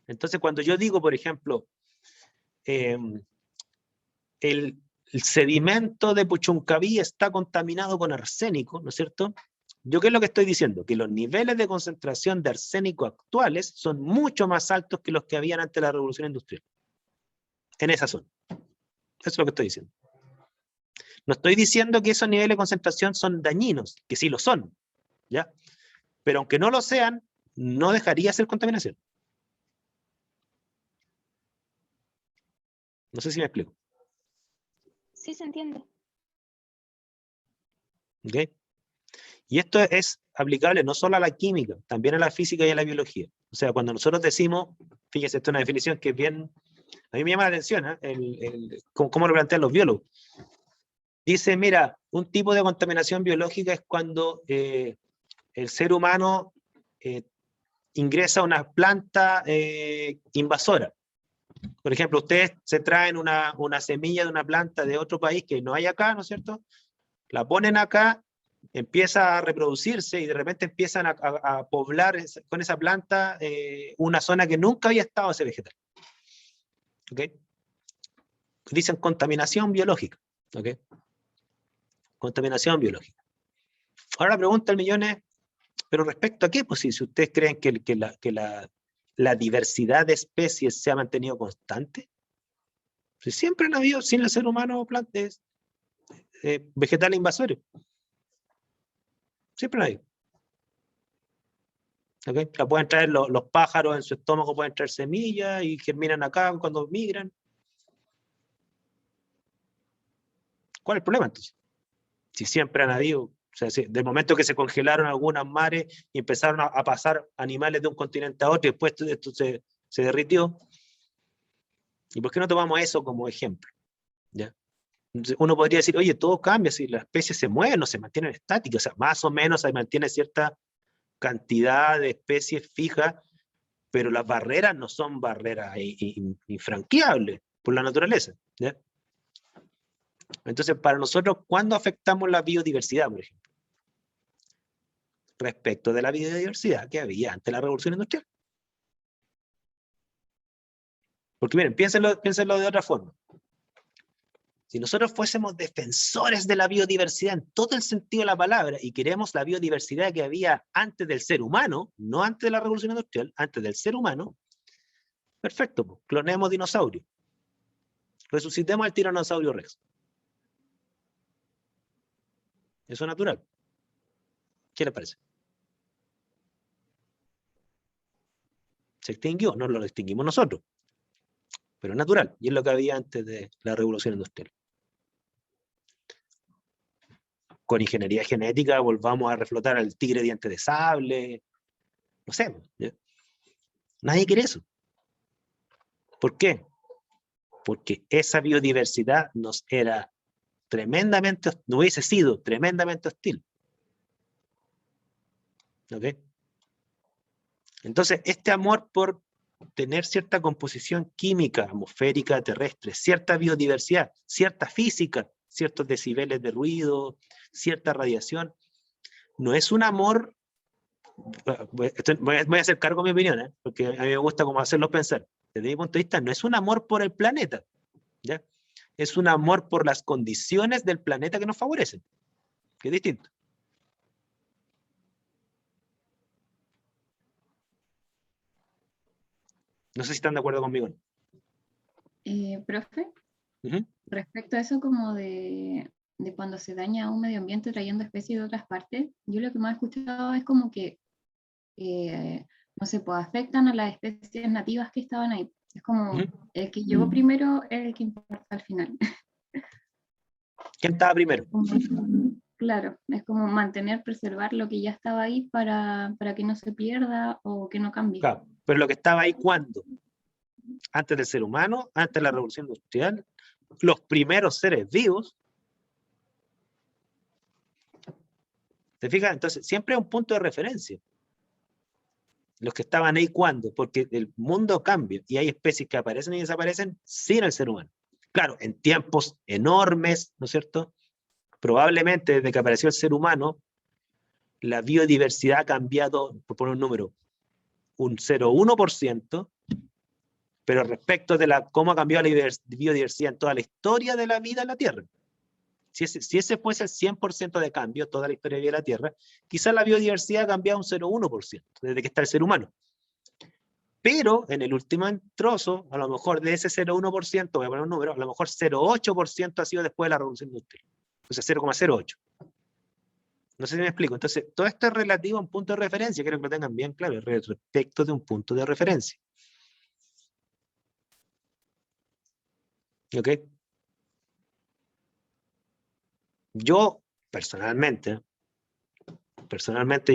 A: Entonces, cuando yo digo, por ejemplo, el sedimento de Puchuncaví está contaminado con arsénico, ¿no es cierto? ¿Yo qué es lo que estoy diciendo? Que los niveles de concentración de arsénico actuales son mucho más altos que los que habían antes de la revolución industrial. En esa zona. Eso es lo que estoy diciendo. No estoy diciendo que esos niveles de concentración son dañinos, que sí lo son, ¿ya? Pero aunque no lo sean, no dejaría de ser contaminación. No sé si me explico.
C: Sí, se entiende.
A: ¿Ok? Y esto es aplicable no solo a la química, también a la física y a la biología. O sea, cuando nosotros decimos, fíjese, esta es una definición que es bien, a mí me llama la atención, ¿eh? Cómo lo plantean los biólogos. Dice, mira, un tipo de contaminación biológica es cuando el ser humano ingresa a una planta invasora. Por ejemplo, ustedes se traen una semilla de una planta de otro país que no hay acá, ¿no es cierto? La ponen acá, empieza a reproducirse y de repente empiezan a poblar con esa planta una zona que nunca había estado ese vegetal. ¿Ok? Dicen contaminación biológica. ¿Ok? Contaminación biológica. Ahora la pregunta del millón es, ¿pero respecto a qué? Pues si ustedes creen que la diversidad de especies se ha mantenido constante, si siempre han habido, sin el ser humano, plantas, vegetales invasores. Siempre hay. ¿Okay? La pueden traer los pájaros en su estómago, pueden traer semillas y germinan acá cuando migran. ¿Cuál es el problema entonces? Si siempre han habido, o sea, del momento que se congelaron algunas mares y empezaron a pasar animales de un continente a otro y después esto se derritió. ¿Y por qué no tomamos eso como ejemplo? ¿Ya? Uno podría decir, oye, todo cambia, si las especies se mueven, no se mantienen estáticas, o sea, más o menos se mantiene cierta cantidad de especies fijas, pero las barreras no son barreras infranqueables por la naturaleza. ¿Ya? Entonces, para nosotros, ¿cuándo afectamos la biodiversidad, por ejemplo? Respecto de la biodiversidad que había antes de la revolución industrial. Porque miren, piénsenlo de otra forma. Si nosotros fuésemos defensores de la biodiversidad en todo el sentido de la palabra y queremos la biodiversidad que había antes del ser humano, no antes de la revolución industrial, antes del ser humano, perfecto, pues, clonemos dinosaurios. Resucitemos al tiranosaurio Rex. Eso es natural. ¿Qué les parece? Se extinguió, no lo extinguimos nosotros, pero es natural, y es lo que había antes de la revolución industrial. Con ingeniería genética volvamos a reflotar al tigre diente de sable, no sé, ¿ya? Nadie quiere eso. ¿Por qué? Porque esa biodiversidad nos era tremendamente, no hubiese sido tremendamente hostil. ¿Ok? Entonces, este amor por tener cierta composición química, atmosférica, terrestre, cierta biodiversidad, cierta física, ciertos decibeles de ruido, cierta radiación, no es un amor, voy a hacer cargo de mi opinión, ¿eh? Porque a mí me gusta como hacerlos pensar. Desde mi punto de vista, no es un amor por el planeta, ¿ya? Es un amor por las condiciones del planeta que nos favorecen, que es distinto. No sé si están de acuerdo conmigo.
E: Profe,
A: Uh-huh.
E: respecto a eso como de cuando se daña un medio ambiente trayendo especies de otras partes, yo lo que más he escuchado es como que, no sé, pues afectan a las especies nativas que estaban ahí. Es como, el que llegó primero es el que importa al final.
A: ¿Quién estaba primero?
E: Claro, es como mantener, preservar lo que ya estaba ahí para que no se pierda o que no cambie.
A: Claro, pero lo que estaba ahí, ¿cuándo? Antes del ser humano, antes de la revolución industrial, los primeros seres vivos. ¿Te fijas? Entonces, siempre es un punto de referencia. Los que estaban ahí, ¿cuándo? Porque el mundo cambia y hay especies que aparecen y desaparecen sin el ser humano. Claro, en tiempos enormes, ¿no es cierto? Probablemente desde que apareció el ser humano, la biodiversidad ha cambiado, por poner un número, un 0,1%, pero respecto de cómo ha cambiado la biodiversidad en toda la historia de la vida en la Tierra. Si ese fuese el 100% de cambio, toda la historia de la vida de la Tierra, quizás la biodiversidad ha cambiado un 0,1% desde que está el ser humano. Pero en el último trozo, a lo mejor de ese 0,1%, voy a poner un número, a lo mejor 0,8% ha sido después de la revolución industrial. Entonces 0,08. No sé si me explico. Entonces, todo esto es relativo a un punto de referencia, quiero que lo tengan bien claro, respecto de un punto de referencia. ¿Ok? Yo, personalmente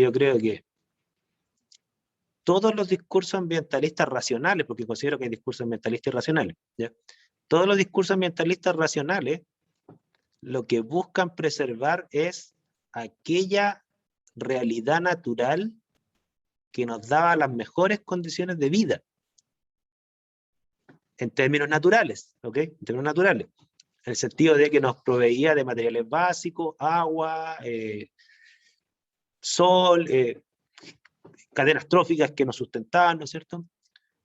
A: yo creo que todos los discursos ambientalistas racionales, porque considero que hay discursos ambientalistas irracionales, ¿ya? Todos los discursos ambientalistas racionales lo que buscan preservar es aquella realidad natural que nos daba las mejores condiciones de vida, en términos naturales, ¿ok? En términos naturales, en el sentido de que nos proveía de materiales básicos, agua, sol, cadenas tróficas que nos sustentaban, ¿no es cierto?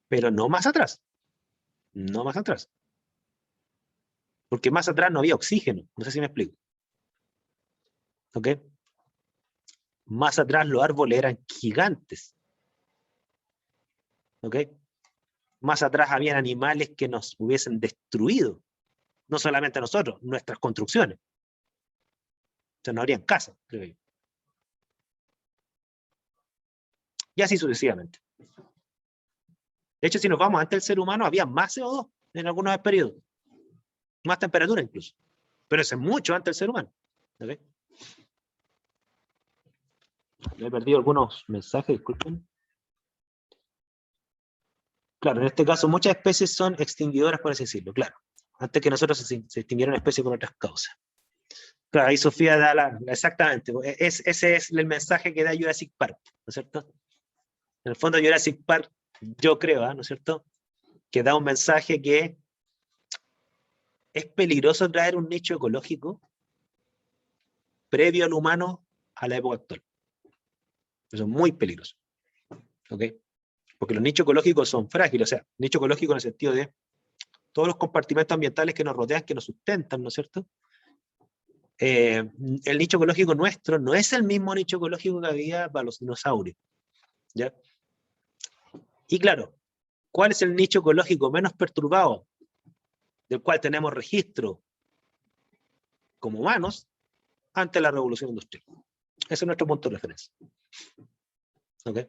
A: Pero no más atrás, no más atrás. Porque más atrás no había oxígeno, no sé si me explico. ¿Ok? Más atrás los árboles eran gigantes. ¿Ok? Más atrás habían animales que nos hubiesen destruido. No solamente a nosotros, nuestras construcciones. O sea, no habrían casas, creo yo. Y así sucesivamente. De hecho, si nos vamos antes del ser humano, había más CO2 en algunos periodos. Más temperatura incluso. Pero eso es mucho antes del ser humano. ¿Okay? Me he perdido algunos mensajes, disculpen. Claro, en este caso muchas especies son extinguidoras, por así decirlo, claro. Antes que nosotros se extinguieron especies por otras causas. Claro, ahí Sofía da exactamente, ese es el mensaje que da Jurassic Park, ¿no es cierto? En el fondo Jurassic Park, yo creo, ¿no es cierto?, que da un mensaje que es peligroso traer un nicho ecológico previo al humano a la época actual. Eso es muy peligroso. ¿Ok? Porque los nichos ecológicos son frágiles, o sea, nicho ecológico en el sentido de todos los compartimentos ambientales que nos rodean, que nos sustentan, ¿no es cierto? El nicho ecológico nuestro no es el mismo nicho ecológico que había para los dinosaurios. ¿Ya? Y claro, ¿cuál es el nicho ecológico menos perturbado del cual tenemos registro como humanos ante la revolución industrial? Ese es nuestro punto de referencia. ¿Ok?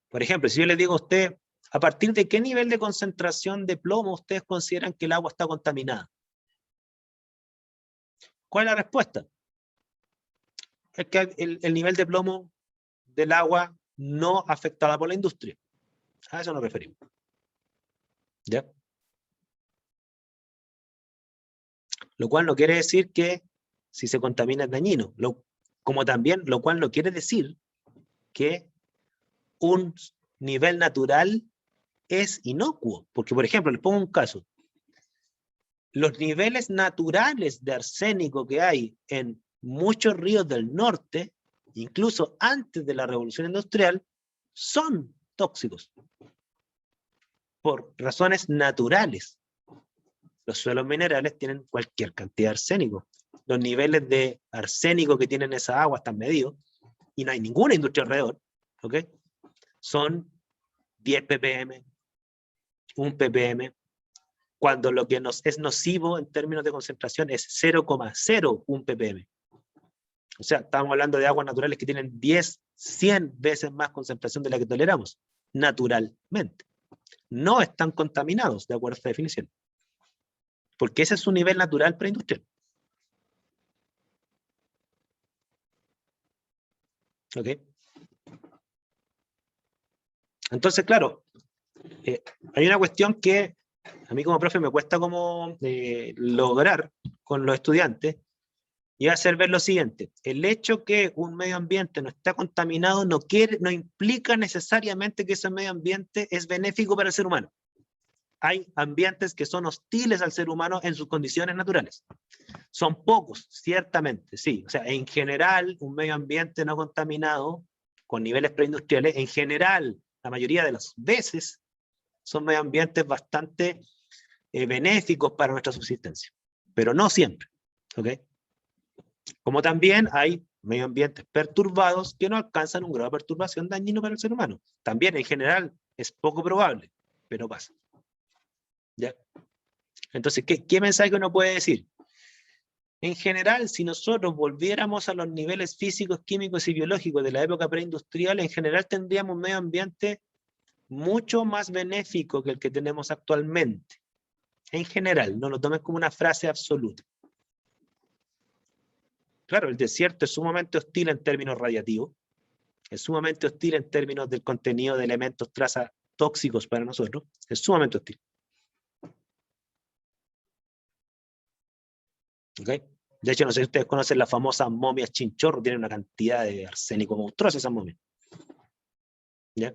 A: Por ejemplo, si yo le digo a usted, ¿a partir de qué nivel de concentración de plomo ustedes consideran que el agua está contaminada? ¿Cuál es la respuesta? Es que el nivel de plomo del agua no afectada por la industria. A eso nos referimos. ¿Ya? Lo cual no quiere decir que si se contamina es dañino. Como también, lo cual no quiere decir que un nivel natural es inocuo. Porque, por ejemplo, les pongo un caso. Los niveles naturales de arsénico que hay en muchos ríos del norte, incluso antes de la revolución industrial, son tóxicos. Por razones naturales. Los suelos minerales tienen cualquier cantidad de arsénico. Los niveles de arsénico que tienen esa agua están medidos, y no hay ninguna industria alrededor, ¿ok? Son 10 ppm, 1 ppm, cuando lo que nos es nocivo en términos de concentración es 0,01 ppm. O sea, estamos hablando de aguas naturales que tienen 10, 100 veces más concentración de la que toleramos, naturalmente. No están contaminados, de acuerdo a esta definición. Porque ese es su nivel natural preindustrial. ¿Ok? Entonces, claro, hay una cuestión que a mí como profe me cuesta como lograr con los estudiantes, y hacer ver lo siguiente: el hecho que un medio ambiente no está contaminado no implica necesariamente que ese medio ambiente es benéfico para el ser humano. Hay ambientes que son hostiles al ser humano en sus condiciones naturales. Son pocos, ciertamente, sí. O sea, en general, un medio ambiente no contaminado, con niveles preindustriales, en general, la mayoría de las veces, son medio ambientes bastante benéficos para nuestra subsistencia. Pero no siempre, ¿ok? Como también hay medio ambientes perturbados que no alcanzan un grado de perturbación dañino para el ser humano. También, en general, es poco probable, pero pasa. ¿Ya? Entonces, ¿qué mensaje uno puede decir? En general, si nosotros volviéramos a los niveles físicos, químicos y biológicos de la época preindustrial, en general tendríamos un medio ambiente mucho más benéfico que el que tenemos actualmente. En general, no lo tomes como una frase absoluta. Claro, el desierto es sumamente hostil en términos radiativos, es sumamente hostil en términos del contenido de elementos traza tóxicos para nosotros, es sumamente hostil. ¿Okay? De hecho, no sé si ustedes conocen las famosas momias chinchorro, tienen una cantidad de arsénico monstruosa esas momias. ¿Ya?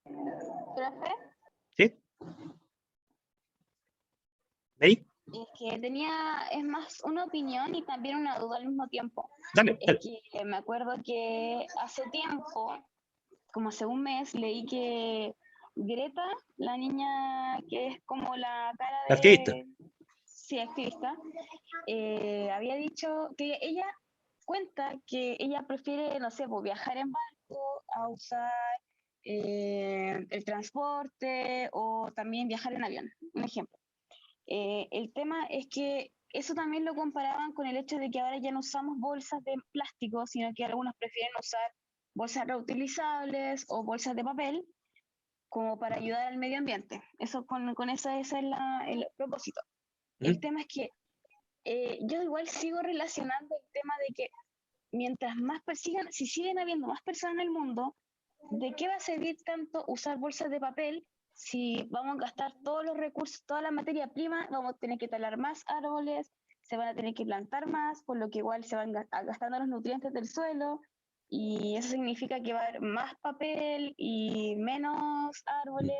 C: ¿Profe?
A: ¿Sí? ¿Ahí?
C: Es que es más una opinión y también una duda al mismo tiempo.
A: Dale, dale.
C: Es que me acuerdo que hace tiempo, como hace un mes, leí que Greta, la niña que es como la cara de...
A: Activista.
C: Sí, activista, había dicho que ella cuenta que ella prefiere, no sé, pues, viajar en barco a usar el transporte o también viajar en avión, un ejemplo. El tema es que eso también lo comparaban con el hecho de que ahora ya no usamos bolsas de plástico, sino que algunos prefieren usar bolsas reutilizables o bolsas de papel como para ayudar al medio ambiente. Eso ese es el propósito. El tema es que yo igual sigo relacionando el tema de que mientras más persigan, si siguen habiendo más personas en el mundo, ¿de qué va a servir tanto usar bolsas de papel si vamos a gastar todos los recursos, toda la materia prima, vamos a tener que talar más árboles, se van a tener que plantar más, por lo que igual se van gastando los nutrientes del suelo, y eso significa que va a haber más papel y menos árboles?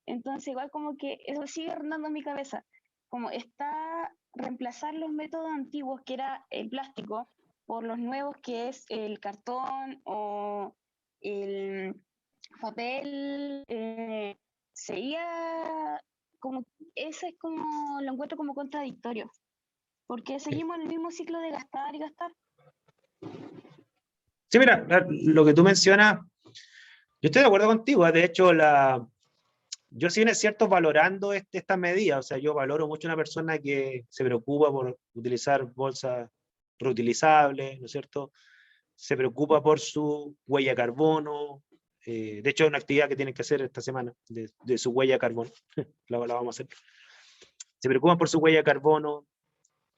C: Entonces igual como que eso sigue rondando en mi cabeza, como está reemplazar los métodos antiguos, que era el plástico, por los nuevos, que es el cartón o el papel. Sería como, ese es como, lo encuentro como contradictorio, porque seguimos en el mismo ciclo de gastar y gastar.
A: Sí, mira, lo que tú mencionas, yo estoy de acuerdo contigo. De hecho, yo sí, es cierto, valorando esta medida. O sea, yo valoro mucho a una persona que se preocupa por utilizar bolsas reutilizables, ¿no es cierto? Se preocupa por su huella de carbono. De hecho, es una actividad que tienen que hacer esta semana, de su huella de carbono. la vamos a hacer. Se preocupan por su huella de carbono,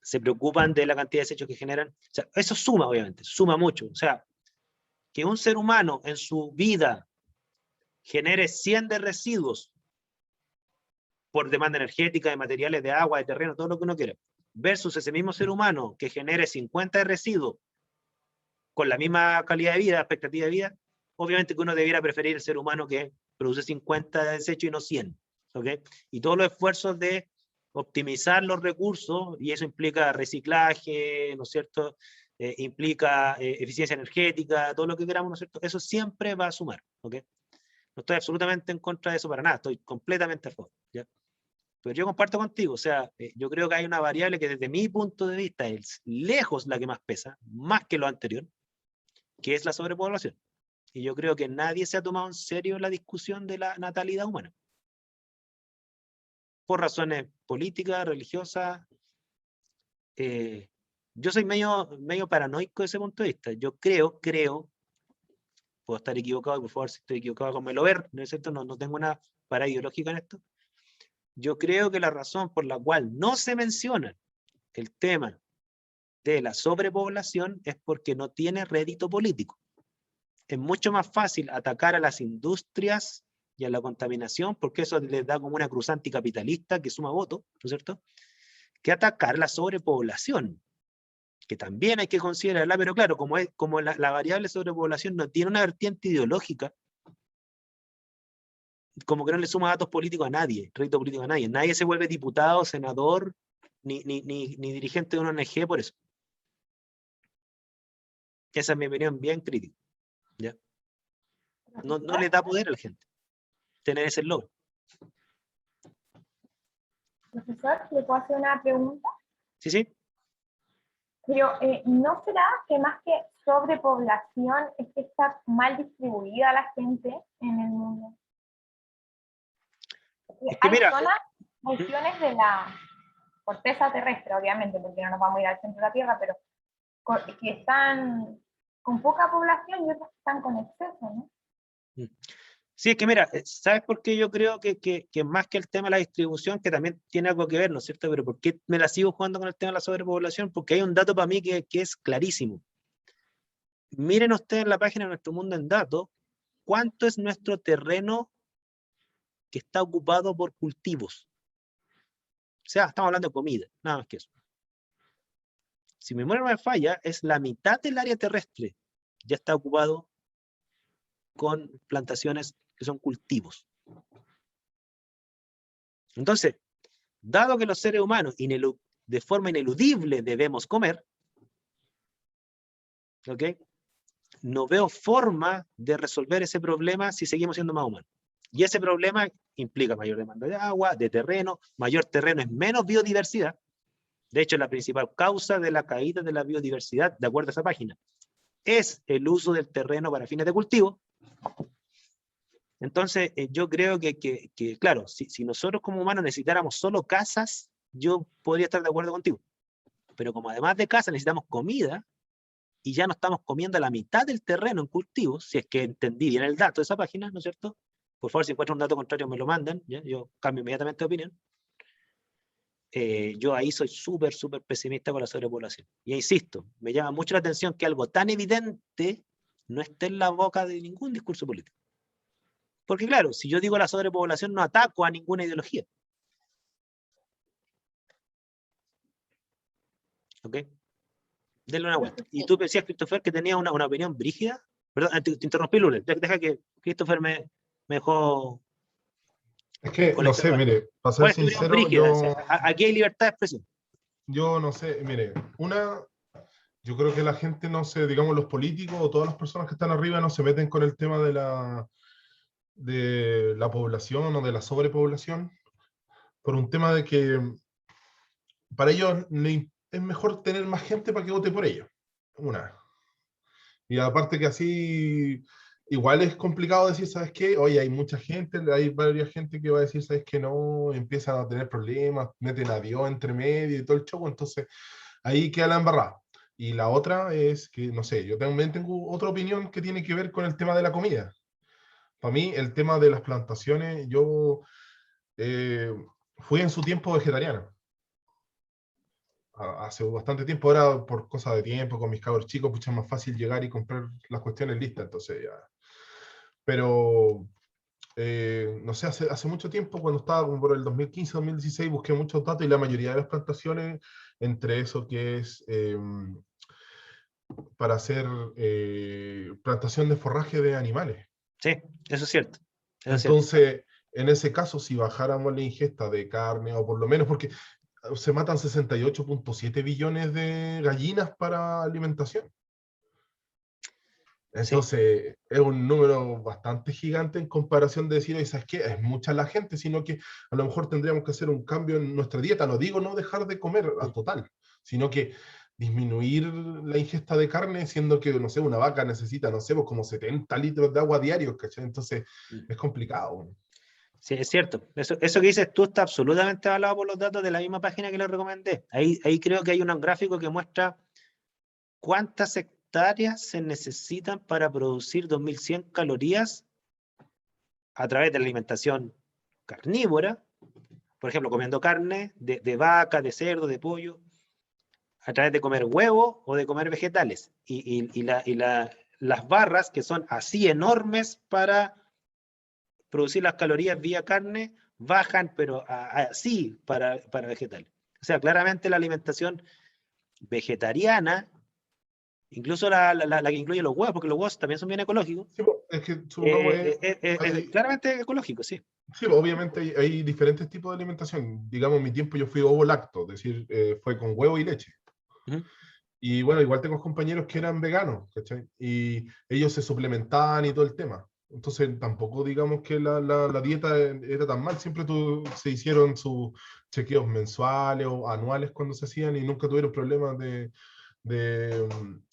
A: se preocupan de la cantidad de desechos que generan. O sea, eso suma, obviamente, suma mucho. O sea, que un ser humano en su vida genere 100 de residuos por demanda energética, de materiales, de agua, de terreno, todo lo que uno quiera, versus ese mismo ser humano que genere 50 de residuos con la misma calidad de vida, expectativa de vida, obviamente que uno debiera preferir el ser humano que produce 50 de desecho y no 100. ¿Okay? Y todos los esfuerzos de optimizar los recursos, y eso implica reciclaje, ¿no es cierto? Implica eficiencia energética, todo lo que queramos, ¿no es cierto? Eso siempre va a sumar. ¿Okay? No estoy absolutamente en contra de eso para nada, estoy completamente a favor. ¿Ya? Pero yo comparto contigo, o sea, yo creo que hay una variable que desde mi punto de vista es lejos la que más pesa, más que lo anterior, que es la sobrepoblación. Y yo creo que nadie se ha tomado en serio la discusión de la natalidad humana. Por razones políticas, religiosas. Yo soy medio paranoico desde ese punto de vista. Yo creo, puedo estar equivocado, y por favor, si estoy equivocado, háganmelo ver, ¿no es cierto? No tengo una parada ideológica en esto. Yo creo que la razón por la cual no se menciona el tema de la sobrepoblación es porque no tiene rédito político. Es mucho más fácil atacar a las industrias y a la contaminación, porque eso les da como una cruz anticapitalista que suma votos, ¿no es cierto?, que atacar la sobrepoblación, que también hay que considerarla, pero claro, como la variable sobrepoblación no tiene una vertiente ideológica, como que no le suma datos políticos a nadie, rédito político a nadie. Nadie se vuelve diputado, senador, ni dirigente de una ONG por eso. Esa es mi opinión bien crítica. ¿Ya? No le da poder a la gente tener ese logro.
B: Profesor, ¿le puedo hacer una pregunta?
A: Sí, sí.
B: Pero ¿no será que más que sobrepoblación es que está mal distribuida la gente en el mundo?
A: Es que
B: Hay
A: mira,
B: zonas, regiones de la corteza terrestre, obviamente, porque no nos vamos a ir al centro de la Tierra, pero que están con poca población y otras que están con exceso, ¿no?
A: Sí, es que mira, ¿sabes por qué yo creo que más que el tema de la distribución, que también tiene algo que ver, ¿no es cierto? Pero ¿por qué me la sigo jugando con el tema de la sobrepoblación? Porque hay un dato para mí que es clarísimo. Miren ustedes en la página de Nuestro Mundo en Datos, ¿cuánto es nuestro terreno que está ocupado por cultivos? O sea, estamos hablando de comida, nada más que eso. Si mi memoria no me falla, es la mitad del área terrestre ya está ocupado con plantaciones que son cultivos. Entonces, dado que los seres humanos de forma ineludible debemos comer, ¿ok?, no veo forma de resolver ese problema si seguimos siendo más humanos. Y ese problema implica mayor demanda de agua, de terreno. Mayor terreno es menos biodiversidad. De hecho, la principal causa de la caída de la biodiversidad, de acuerdo a esa página, es el uso del terreno para fines de cultivo. Entonces, yo creo que claro, si nosotros como humanos necesitáramos solo casas, yo podría estar de acuerdo contigo. Pero como además de casas necesitamos comida, y ya no estamos comiendo la mitad del terreno en cultivos, si es que entendí bien el dato de esa página, ¿no es cierto? Por favor, si encuentran un dato contrario me lo mandan, ¿ya? Yo cambio inmediatamente de opinión. Yo ahí soy súper pesimista con la sobrepoblación. Y insisto, me llama mucho la atención que algo tan evidente no esté en la boca de ningún discurso político. Porque claro, si yo digo la sobrepoblación, no ataco a ninguna ideología. ¿Ok? Denle una vuelta. Y tú decías, Christopher, que tenía una opinión brígida. Perdón, te interrumpí, Lourdes. Deja que Christopher me dejó...
G: Es que, no sé, mire, para ser
A: ¿Cuál es tu opinión
G: sincero,
A: brígida? O sea, aquí hay libertad de expresión.
G: yo no sé, mire, yo creo que la gente no se, digamos, los políticos o todas las personas que están arriba no se meten con el tema de la población o de la sobrepoblación, por un tema de que para ellos es mejor tener más gente para que vote por ellos. Y aparte que así, igual es complicado decir, ¿sabes qué? Oye, hay mucha gente, hay varias gente que va a decir, ¿sabes qué? No, empiezan a tener problemas, meten a Dios entre medio y todo el show, entonces ahí queda la embarrada. Y la otra es que, no sé, yo también tengo otra opinión que tiene que ver con el tema de la comida. Para mí, el tema de las plantaciones, yo fui en su tiempo vegetariano. Hace bastante tiempo, ahora por cosa de tiempo, con mis cabros chicos, pues es más fácil llegar y comprar las cuestiones listas, entonces ya. Pero, no sé, hace mucho tiempo, cuando estaba como por el 2015, 2016, busqué muchos datos y la mayoría de las plantaciones, entre eso que es para hacer plantación de forraje de animales.
A: Sí, eso es cierto.
G: Entonces, en ese caso, si bajáramos la ingesta de carne, o por lo menos, porque se matan 68.7 billones de gallinas para alimentación. Entonces, es un número bastante gigante en comparación de decir, oye, ¿sabes qué? Es mucha la gente, sino que a lo mejor tendríamos que hacer un cambio en nuestra dieta. No digo no dejar de comer a total, sino que disminuir la ingesta de carne, siendo que, no sé, una vaca necesita, no sé, pues como 70 litros de agua diarios, ¿cachai? Entonces, es complicado.
A: Sí, es cierto. Eso que dices tú está absolutamente avalado por los datos de la misma página que les recomendé. Ahí creo que hay un gráfico que muestra cuántas hectáreas se necesitan para producir 2100 calorías a través de la alimentación carnívora, por ejemplo, comiendo carne de vaca, de cerdo, de pollo, a través de comer huevo o de comer vegetales. Y las barras, que son así enormes para producir las calorías vía carne bajan, pero así para vegetales. O sea, claramente la alimentación vegetariana, incluso la que incluye los huevos, porque los huevos también son bien ecológicos,
G: Sí, po, es que supongamos,
A: es claramente ecológico, sí.
G: sí, po, obviamente hay diferentes tipos de alimentación. Digamos, en mi tiempo yo fui ovo-lacto, es decir, fue con huevo y leche.
A: Ujú.
G: Y bueno, igual tengo compañeros que eran veganos, ¿cachai? Y ellos se suplementaban y todo el tema. Entonces tampoco digamos que la dieta era tan mal, siempre se hicieron sus chequeos mensuales o anuales cuando se hacían y nunca tuvieron problemas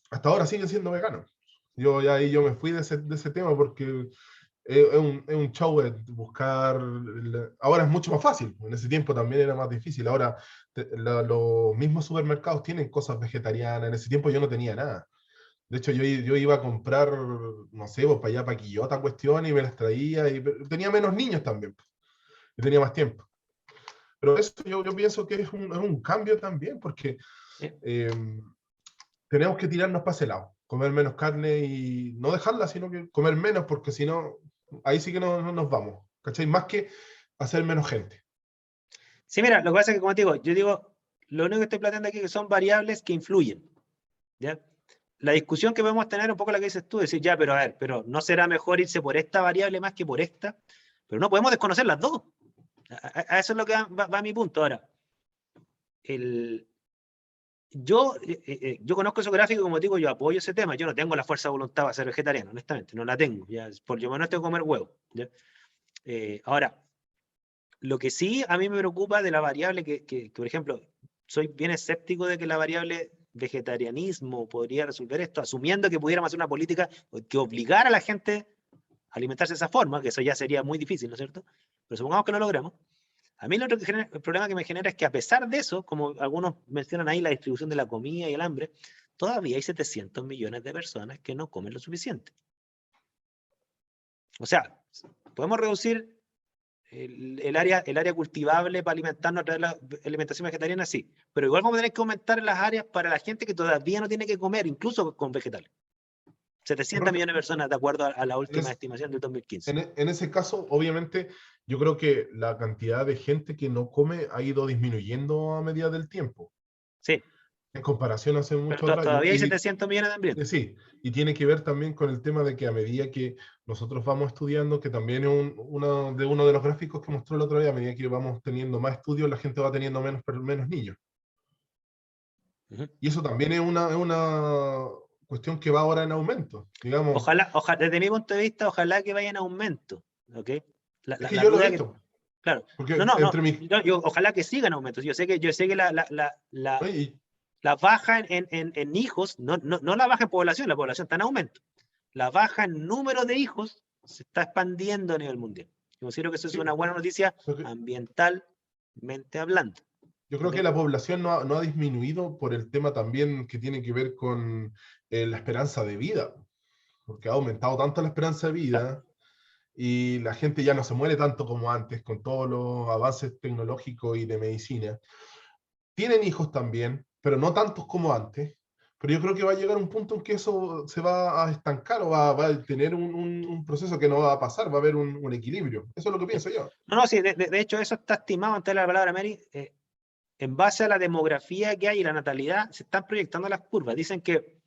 G: hasta ahora siguen siendo veganos. Yo me fui de ese tema porque es un show buscar. Ahora es mucho más fácil. En ese tiempo también era más difícil. Ahora los mismos supermercados tienen cosas vegetarianas. En ese tiempo yo no tenía nada. De hecho, yo iba a comprar, no sé, pues para allá, para Quillota, cuestión, y me las traía. Y tenía menos niños también. Pues, y tenía más tiempo. Pero eso yo pienso que es un cambio también, porque tenemos que tirarnos para ese lado. Comer menos carne y no dejarla, sino que comer menos, porque si no, ahí sí que no nos vamos, ¿cachai? Más que hacer menos gente.
A: Sí, mira, lo que pasa es que, como te digo, yo digo, lo único que estoy planteando aquí es que son variables que influyen, ¿ya? La discusión que podemos tener, un poco la que dices tú, decir, ya, pero a ver, pero ¿no será mejor irse por esta variable más que por esta? Pero no podemos desconocer las dos. A eso es lo que va mi punto. Ahora, yo conozco ese gráfico, como digo, yo apoyo ese tema. Yo no tengo la fuerza de voluntad para ser vegetariano, honestamente, no la tengo. Ya, por lo menos tengo que comer huevo. ¿Ya? Ahora, lo que sí a mí me preocupa de la variable que, por ejemplo, soy bien escéptico de que la variable vegetarianismo podría resolver esto, asumiendo que pudiéramos hacer una política que obligara a la gente a alimentarse de esa forma, que eso ya sería muy difícil, ¿no es cierto? Pero supongamos que lo logramos. A mí el problema que me genera es que a pesar de eso, como algunos mencionan ahí, la distribución de la comida y el hambre, todavía hay 700 millones de personas que no comen lo suficiente. O sea, podemos reducir el área cultivable para alimentarnos a través de la alimentación vegetariana, sí, pero igual vamos a tener que aumentar las áreas para la gente que todavía no tiene que comer, incluso con vegetales. 700 millones de personas, de acuerdo a la última estimación del 2015.
G: En ese caso, obviamente, yo creo que la cantidad de gente que no come ha ido disminuyendo a medida del tiempo.
A: Sí.
G: En comparación hace muchos
A: Pero
G: años.
A: todavía hay 700 millones de hambrientos.
G: Sí, y tiene que ver también con el tema de que a medida que nosotros vamos estudiando, que también es uno de los gráficos que mostró el otro día, a medida que vamos teniendo más estudios, la gente va teniendo menos niños. Y eso también es una cuestión que va ahora en aumento, digamos.
A: Ojalá, desde mi punto de vista, ojalá que vaya en aumento, ¿ok?
G: Es que yo lo he visto.
A: Claro.
G: Porque
A: ojalá que siga en aumento. Yo sé que la baja en hijos, no la baja en población, la población está en aumento. La baja en número de hijos se está expandiendo a nivel mundial. Yo considero que eso es una buena noticia ambientalmente hablando.
G: Yo creo que la población no ha disminuido por el tema también que tiene que ver con la esperanza de vida, porque ha aumentado tanto la esperanza de vida y la gente ya no se muere tanto como antes con todos los avances tecnológicos y de medicina. Tienen hijos también, pero no tantos como antes. Pero yo creo que va a llegar un punto en que eso se va a estancar o va a tener un proceso que no va a pasar, va a haber un equilibrio. Eso es lo que pienso yo.
A: No, sí, de hecho eso está estimado, antes de la palabra Mary, en base a la demografía que hay y la natalidad, se están proyectando las curvas. Dicen que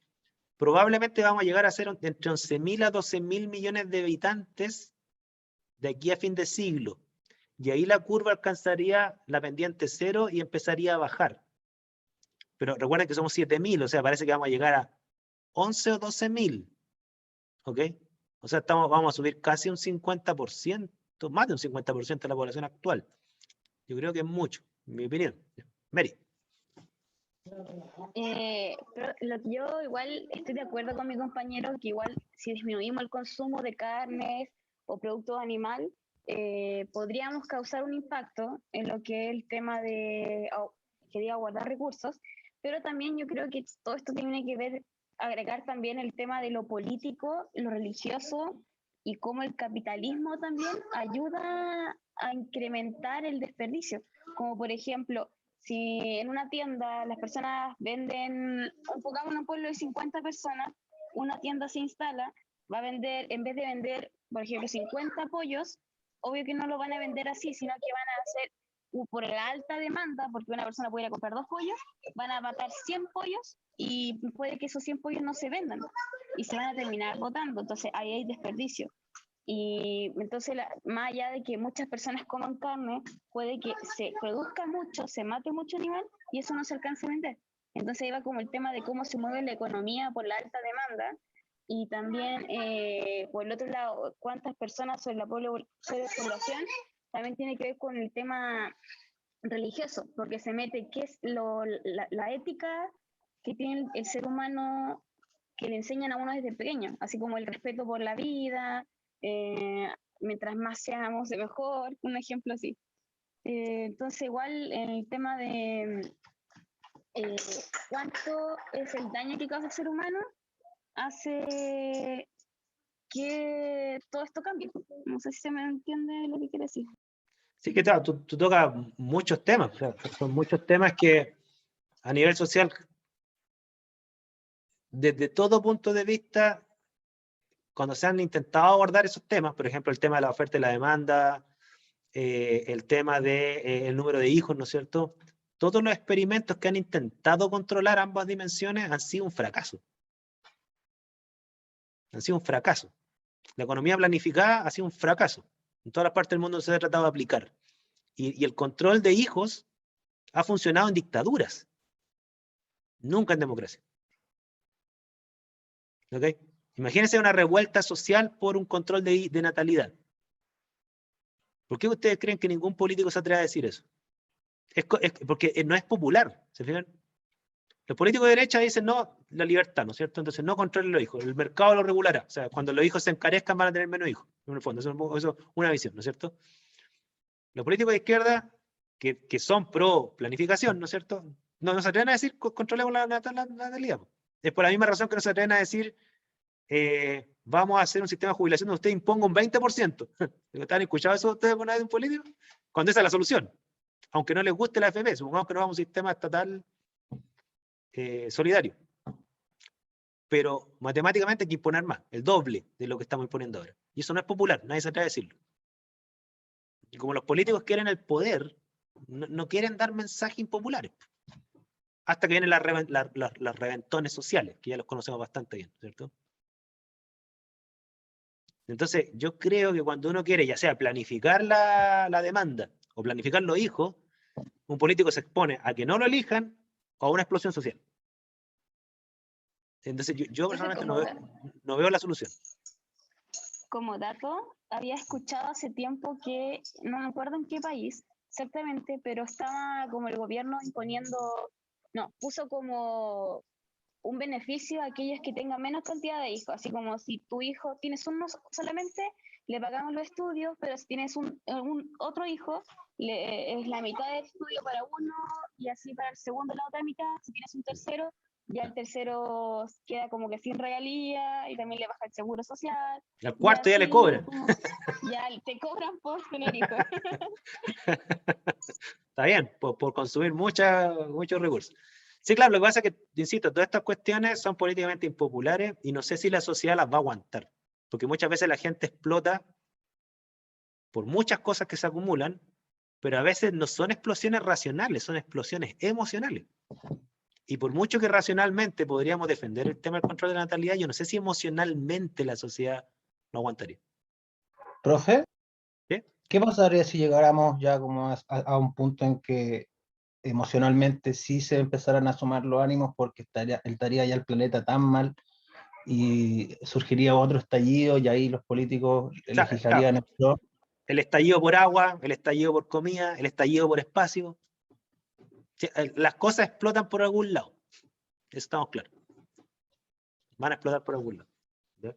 A: probablemente vamos a llegar a ser entre 11.000 a 12.000 millones de habitantes de aquí a fin de siglo. Y ahí la curva alcanzaría la pendiente cero y empezaría a bajar. Pero recuerden que somos 7.000, o sea, parece que vamos a llegar a 11 o 12.000. ¿Ok? O sea, vamos a subir casi un 50%, más de un 50% de la población actual. Yo creo que es mucho, en mi opinión. Mary.
C: Pero yo igual estoy de acuerdo con mi compañero que igual si disminuimos el consumo de carnes o productos animales, podríamos causar un impacto en lo que es el tema de guardar recursos, pero también yo creo que todo esto tiene que ver, agregar también el tema de lo político, lo religioso y cómo el capitalismo también ayuda a incrementar el desperdicio, como por ejemplo, si en una tienda las personas venden, pongamos un pueblo de 50 personas, una tienda se instala, va a vender, en vez de vender, por ejemplo, 50 pollos, obvio que no lo van a vender así, sino que van a hacer por la alta demanda, porque una persona puede ir a comprar 2 pollos, van a matar 100 pollos y puede que esos 100 pollos no se vendan y se van a terminar botando, entonces ahí hay desperdicio. Y entonces, más allá de que muchas personas coman carne, puede que se produzca mucho, se mate mucho animal y eso no se alcance a vender. Entonces ahí va como el tema de cómo se mueve la economía por la alta demanda y también, por el otro lado, cuántas personas sobre la población, también tiene que ver con el tema religioso, porque se mete qué es la ética que tiene el ser humano, que le enseñan a uno desde pequeño, así como el respeto por la vida, mientras más seamos, mejor, un ejemplo así. Entonces, igual en el tema de cuánto es el daño que causa el ser humano, hace que todo esto cambie. No sé si se me entiende lo que quiero decir.
A: Sí, que claro, tú tocas muchos temas, o sea, son muchos temas que a nivel social, desde todo punto de vista, cuando se han intentado abordar esos temas, por ejemplo, el tema de la oferta y la demanda, el tema del número de hijos, ¿no es cierto? Todos los experimentos que han intentado controlar ambas dimensiones han sido un fracaso. Han sido un fracaso. La economía planificada ha sido un fracaso. En todas las partes del mundo se ha tratado de aplicar. Y el control de hijos ha funcionado en dictaduras, nunca en democracia. ¿Ok? Imagínense una revuelta social por un control de natalidad. ¿Por qué ustedes creen que ningún político se atreve a decir eso? Es porque no es popular, ¿se fijan? Los políticos de derecha dicen no, la libertad, ¿no es cierto? Entonces no controlen los hijos, el mercado lo regulará. O sea, cuando los hijos se encarezcan van a tener menos hijos. En el fondo, eso es una visión, ¿no es cierto? Los políticos de izquierda, que son pro planificación, ¿no es cierto? No se atreven a decir controlemos la natalidad. Es por la misma razón que no se atreven a decir vamos a hacer un sistema de jubilación donde usted imponga un 20%. ¿Están escuchando eso ustedes alguna vez de un político? Cuando esa es la solución. Aunque no les guste la AFP, supongamos que no vamos a un sistema estatal solidario. Pero matemáticamente hay que imponer más, el doble de lo que estamos imponiendo ahora. Y eso no es popular, nadie se atreve a decirlo. Y como los políticos quieren el poder, no quieren dar mensajes impopulares. Hasta que vienen las reventones sociales, que ya los conocemos bastante bien, ¿cierto? Entonces, yo creo que cuando uno quiere, ya sea planificar la demanda o planificar los hijos, un político se expone a que no lo elijan o a una explosión social. Entonces, yo personalmente no veo la solución.
C: Como dato, había escuchado hace tiempo que, no me acuerdo en qué país exactamente, pero estaba como el gobierno puso como un beneficio a aquellos que tengan menos cantidad de hijos, así como si tu hijo tienes uno solamente, le pagamos los estudios, pero si tienes otro hijo, es la mitad del estudio para uno y así para el segundo la otra mitad. Si tienes un tercero, ya el tercero queda como que sin regalía y también le baja el seguro social.
A: Al cuarto ya le cobran.
C: Ya te cobran por tener hijos.
A: Está bien, por consumir muchos recursos. Sí, claro, lo que pasa es que, insisto, todas estas cuestiones son políticamente impopulares y no sé si la sociedad las va a aguantar. Porque muchas veces la gente explota por muchas cosas que se acumulan, pero a veces no son explosiones racionales, son explosiones emocionales. Y por mucho que racionalmente podríamos defender el tema del control de la natalidad, yo no sé si emocionalmente la sociedad lo aguantaría.
F: Profe,
A: ¿Sí?
F: ¿qué pasaría si llegáramos ya como a un punto en que emocionalmente sí se empezaran a sumar los ánimos porque estaría ya el planeta tan mal y surgiría otro estallido y ahí los políticos legislarían esto?
A: El estallido por agua, el estallido por comida, el estallido por espacio. Las cosas explotan por algún lado. Eso estamos claros. Van a explotar por algún lado. ¿Ya?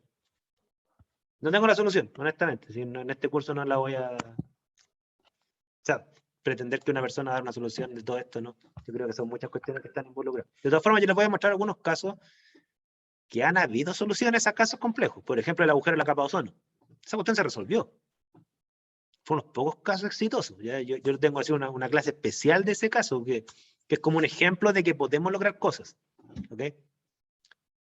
A: No tengo la solución, honestamente. Si en este curso no la voy a... O sea, pretender que una persona da una solución de todo esto, ¿no? Yo creo que son muchas cuestiones que están involucradas. De todas formas, yo les voy a mostrar algunos casos que han habido soluciones a casos complejos. Por ejemplo, el agujero en la capa de ozono. Esa cuestión se resolvió. Fue unos pocos casos exitosos. ¿Ya? Yo tengo así una clase especial de ese caso, que es como un ejemplo de que podemos lograr cosas. ¿Ok?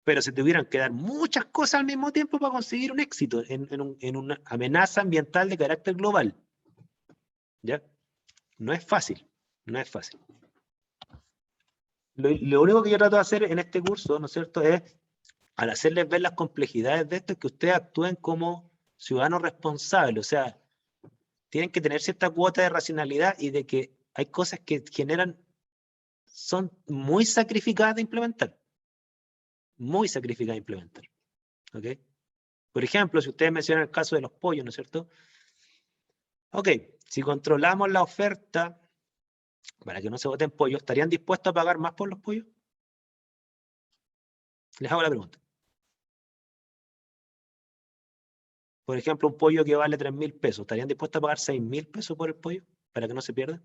A: pero se tuvieron que dar muchas cosas al mismo tiempo para conseguir un éxito en una amenaza ambiental de carácter global. ¿Ya? No es fácil, no es fácil. Lo único que yo trato de hacer en este curso, ¿no es cierto?, es, al hacerles ver las complejidades de esto, es que ustedes actúen como ciudadanos responsables, o sea, tienen que tener cierta cuota de racionalidad y de que hay cosas que son muy sacrificadas de implementar. Muy sacrificadas de implementar. ¿Ok? Por ejemplo, si ustedes mencionan el caso de los pollos, ¿no es cierto? Ok, si controlamos la oferta para que no se voten pollos, ¿estarían dispuestos a pagar más por los pollos? Les hago la pregunta. Por ejemplo, un pollo que vale 3.000 pesos, ¿estarían dispuestos a pagar 6.000 pesos por el pollo para que no se pierda?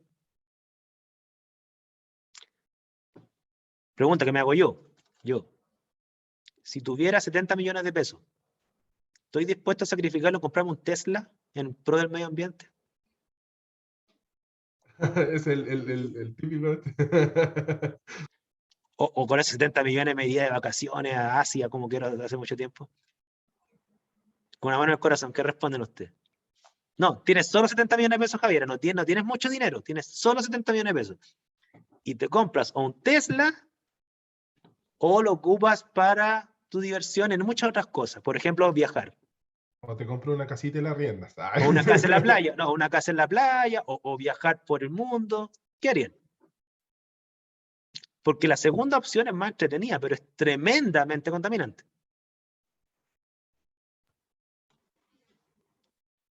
A: Pregunta que me hago yo. Si tuviera 70 millones de pesos, ¿estoy dispuesto a sacrificarlo y comprarme un Tesla en pro del medio ambiente?
G: Es el típico.
A: O con esos 70 millones me iría de vacaciones a Asia, como quiero hace mucho tiempo. Con una mano en el corazón, ¿qué responden ustedes? No, tienes solo 70 millones de pesos, Javier. No tienes mucho dinero, tienes solo 70 millones de pesos. Y te compras o un Tesla o lo ocupas para tu diversión en muchas otras cosas. Por ejemplo, viajar.
G: O te compro una casita y la riendas.
A: O una casa en la playa. No, una casa en la playa o viajar por el mundo. ¿Qué harían? Porque la segunda opción es más entretenida, pero es tremendamente contaminante.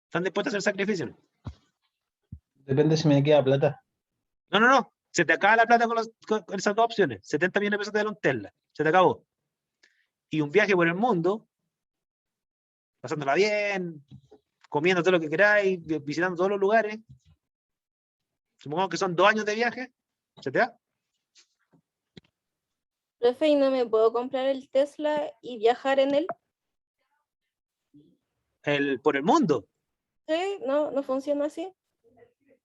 A: ¿Están dispuestos a hacer sacrificios?
F: Depende si me queda plata.
A: No. Se te acaba la plata con esas dos opciones. 70 millones de pesos te da un Tesla. Se te acabó. Y un viaje por el mundo, pasándola bien, comiendo todo lo que queráis, visitando todos los lugares. Supongamos que son 2 años de viaje. ¿Se te da?
H: Profe, ¿y no me puedo comprar el Tesla y viajar en él?
A: Por el mundo.
H: ¿Sí? ¿No funciona así?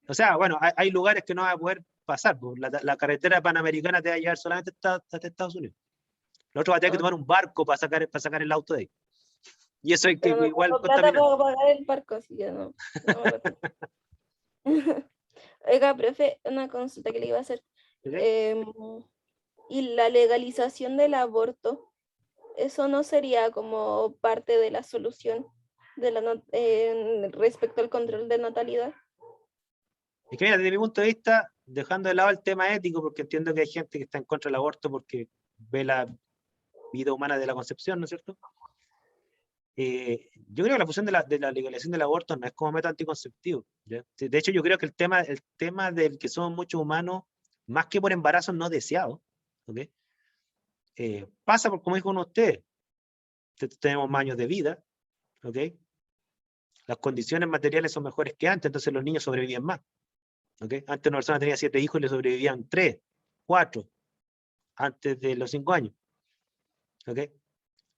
A: O sea, bueno, hay lugares que no vas a poder pasar. Pues. La carretera panamericana te va a llevar solamente hasta Estados Unidos. Lo otro va a tener que tomar un barco para sacar el auto de ahí. Y eso es que
H: Pero no
A: igual
H: tengo plata
A: contaminante.
H: para pagar el barco, así que no Oiga, profe, una consulta que le iba a hacer.
A: ¿Okay?
H: ¿Y la legalización del aborto, eso no sería como parte de la solución respecto al control de natalidad?
A: Es que mira, desde mi punto de vista, dejando de lado el tema ético, porque entiendo que hay gente que está en contra del aborto porque ve la vida humana de la concepción, ¿no es cierto? Yo creo que la función de la legalización del aborto no es como método anticonceptivo. ¿Ya? De hecho, yo creo que el tema del que somos muchos humanos, más que por embarazos no deseados, ¿okay? Pasa por, como dijo uno de ustedes, tenemos más años de vida, ¿okay? Las condiciones materiales son mejores que antes, entonces los niños sobrevivían más. ¿Okay? Antes una persona tenía 7 hijos y le sobrevivían 3, 4, antes de los 5 años. ¿Okay?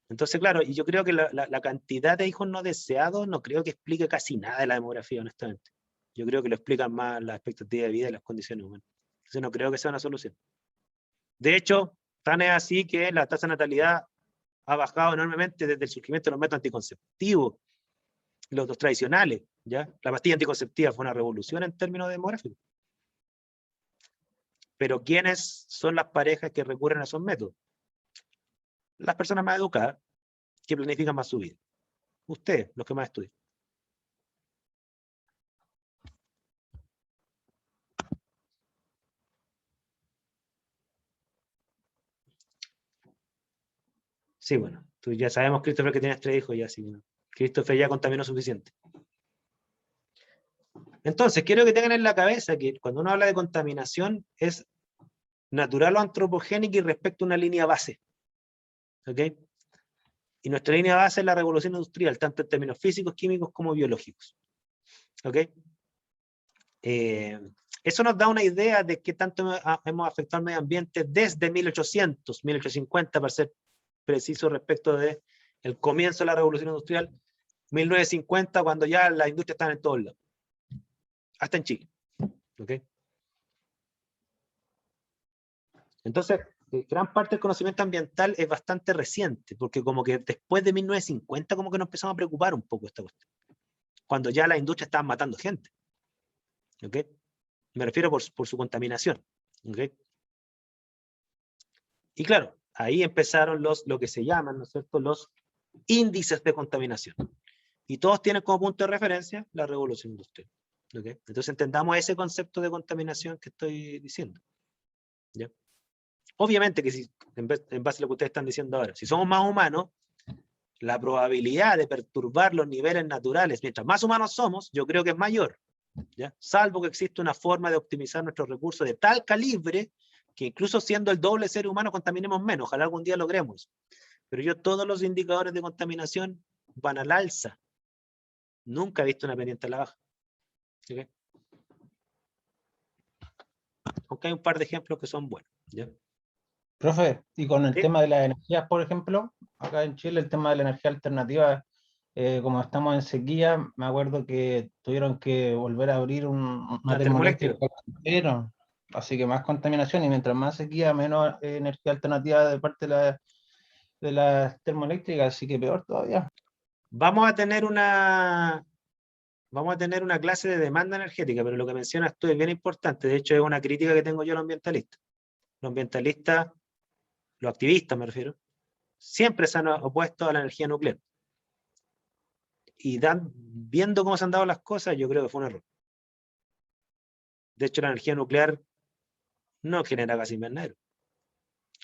A: Entonces, claro, y yo creo que la cantidad de hijos no deseados no creo que explique casi nada de la demografía, honestamente. Yo creo que lo explican más la expectativa de vida y las condiciones humanas. Entonces no creo que sea una solución. De hecho, tan es así que la tasa de natalidad ha bajado enormemente desde el surgimiento de los métodos anticonceptivos, los tradicionales, ¿ya? La pastilla anticonceptiva fue una revolución en términos demográficos. Pero ¿quiénes son las parejas que recurren a esos métodos? Las personas más educadas, que planifican más su vida. Ustedes, los que más estudian. Sí, bueno, tú ya sabemos, Christopher, que tienes 3 hijos, ya sí. Bueno. Christopher ya contaminó suficiente. Entonces, quiero que tengan en la cabeza que cuando uno habla de contaminación es natural o antropogénica y respecto a una línea base. ¿Ok? Y nuestra línea base es la revolución industrial, tanto en términos físicos, químicos como biológicos. ¿Ok? Eso nos da una idea de qué tanto hemos afectado al medio ambiente desde 1800, 1850, para ser preciso respecto de el comienzo de la revolución industrial, 1950, cuando ya las industrias estaban en todos lados. Hasta en Chile. ¿Ok? Entonces, gran parte del conocimiento ambiental es bastante reciente, porque como que después de 1950 como que nos empezamos a preocupar un poco esta cuestión, cuando ya las industrias estaban matando gente. ¿Ok? Me refiero por su contaminación. ¿Ok? Y claro, ahí empezaron lo que se llaman, ¿no es cierto?, los índices de contaminación. Y todos tienen como punto de referencia la revolución industrial. ¿Ok? Entonces entendamos ese concepto de contaminación que estoy diciendo. ¿Ya? Obviamente que si, en base a lo que ustedes están diciendo ahora, si somos más humanos, la probabilidad de perturbar los niveles naturales, mientras más humanos somos, yo creo que es mayor. ¿Ya? Salvo que existe una forma de optimizar nuestros recursos de tal calibre que incluso siendo el doble ser humano contaminemos menos. Ojalá algún día logremos. Pero todos los indicadores de contaminación van al alza. Nunca he visto una pendiente a la baja. ¿Okay? Aunque hay un par de ejemplos que son buenos. ¿Ya?
F: Profe, y con el
A: ¿Sí?
F: tema de las energías, por ejemplo, acá en Chile el tema de la energía alternativa, como estamos en sequía, me acuerdo que tuvieron que volver a abrir una termoeléctrica entero, así que más contaminación, y mientras más sequía, menos energía alternativa de parte de las termoeléctricas, así que peor todavía.
A: Vamos a tener una clase de demanda energética, pero lo que mencionas tú es bien importante. De hecho, es una crítica que tengo yo a los ambientalistas. Los ambientalistas, los activistas me refiero, siempre se han opuesto a la energía nuclear. Y viendo cómo se han dado las cosas, yo creo que fue un error. De hecho, la energía nuclear no genera gas invernadero.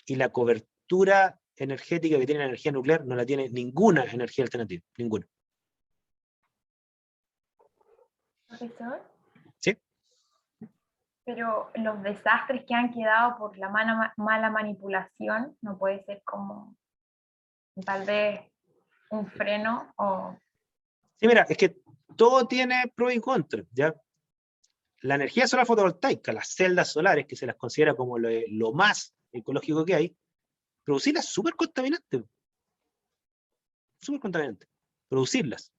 A: Y la cobertura energética que tiene la energía nuclear no la tiene ninguna energía alternativa. Ninguna.
B: Profesor.
A: ¿Sí?
B: Pero los desastres que han quedado por la mala manipulación no puede ser como tal vez un freno o...
A: Sí, mira, es que todo tiene pros y contras, ¿ya? La energía solar fotovoltaica, las celdas solares, que se las considera como lo más ecológico que hay, producirlas es súper contaminante. Súper contaminante. Producirlas.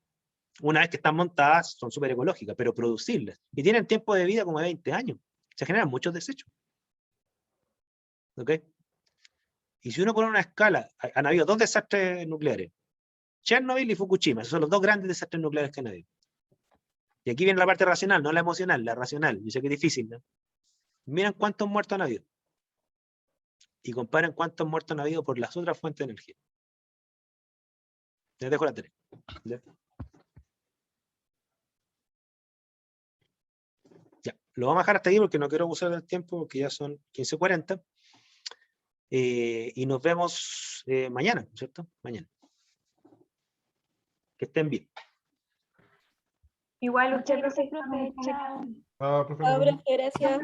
A: Una vez que están montadas, son súper ecológicas, pero producirlas. Y tienen tiempo de vida como de 20 años. Se generan muchos desechos. ¿Ok? Y si uno pone una escala, han habido 2 desastres nucleares. Chernobyl y Fukushima, esos son los 2 grandes desastres nucleares que han habido. Y aquí viene la parte racional, no la emocional, la racional. Yo sé que es difícil, ¿no? Miren cuántos muertos han habido. Y comparen cuántos muertos han habido por las otras fuentes de energía. Les dejo la tarea. Ya, lo vamos a dejar hasta aquí porque no quiero abusar del tiempo, porque ya son 15:40. Y nos vemos mañana, ¿cierto? Mañana. Que estén bien.
B: Igual usted,
C: Muchas gracias,
B: profesor.
C: profe. Chao.
G: Ah, profe,
H: Ahora,
G: nos vemos.
H: gracias.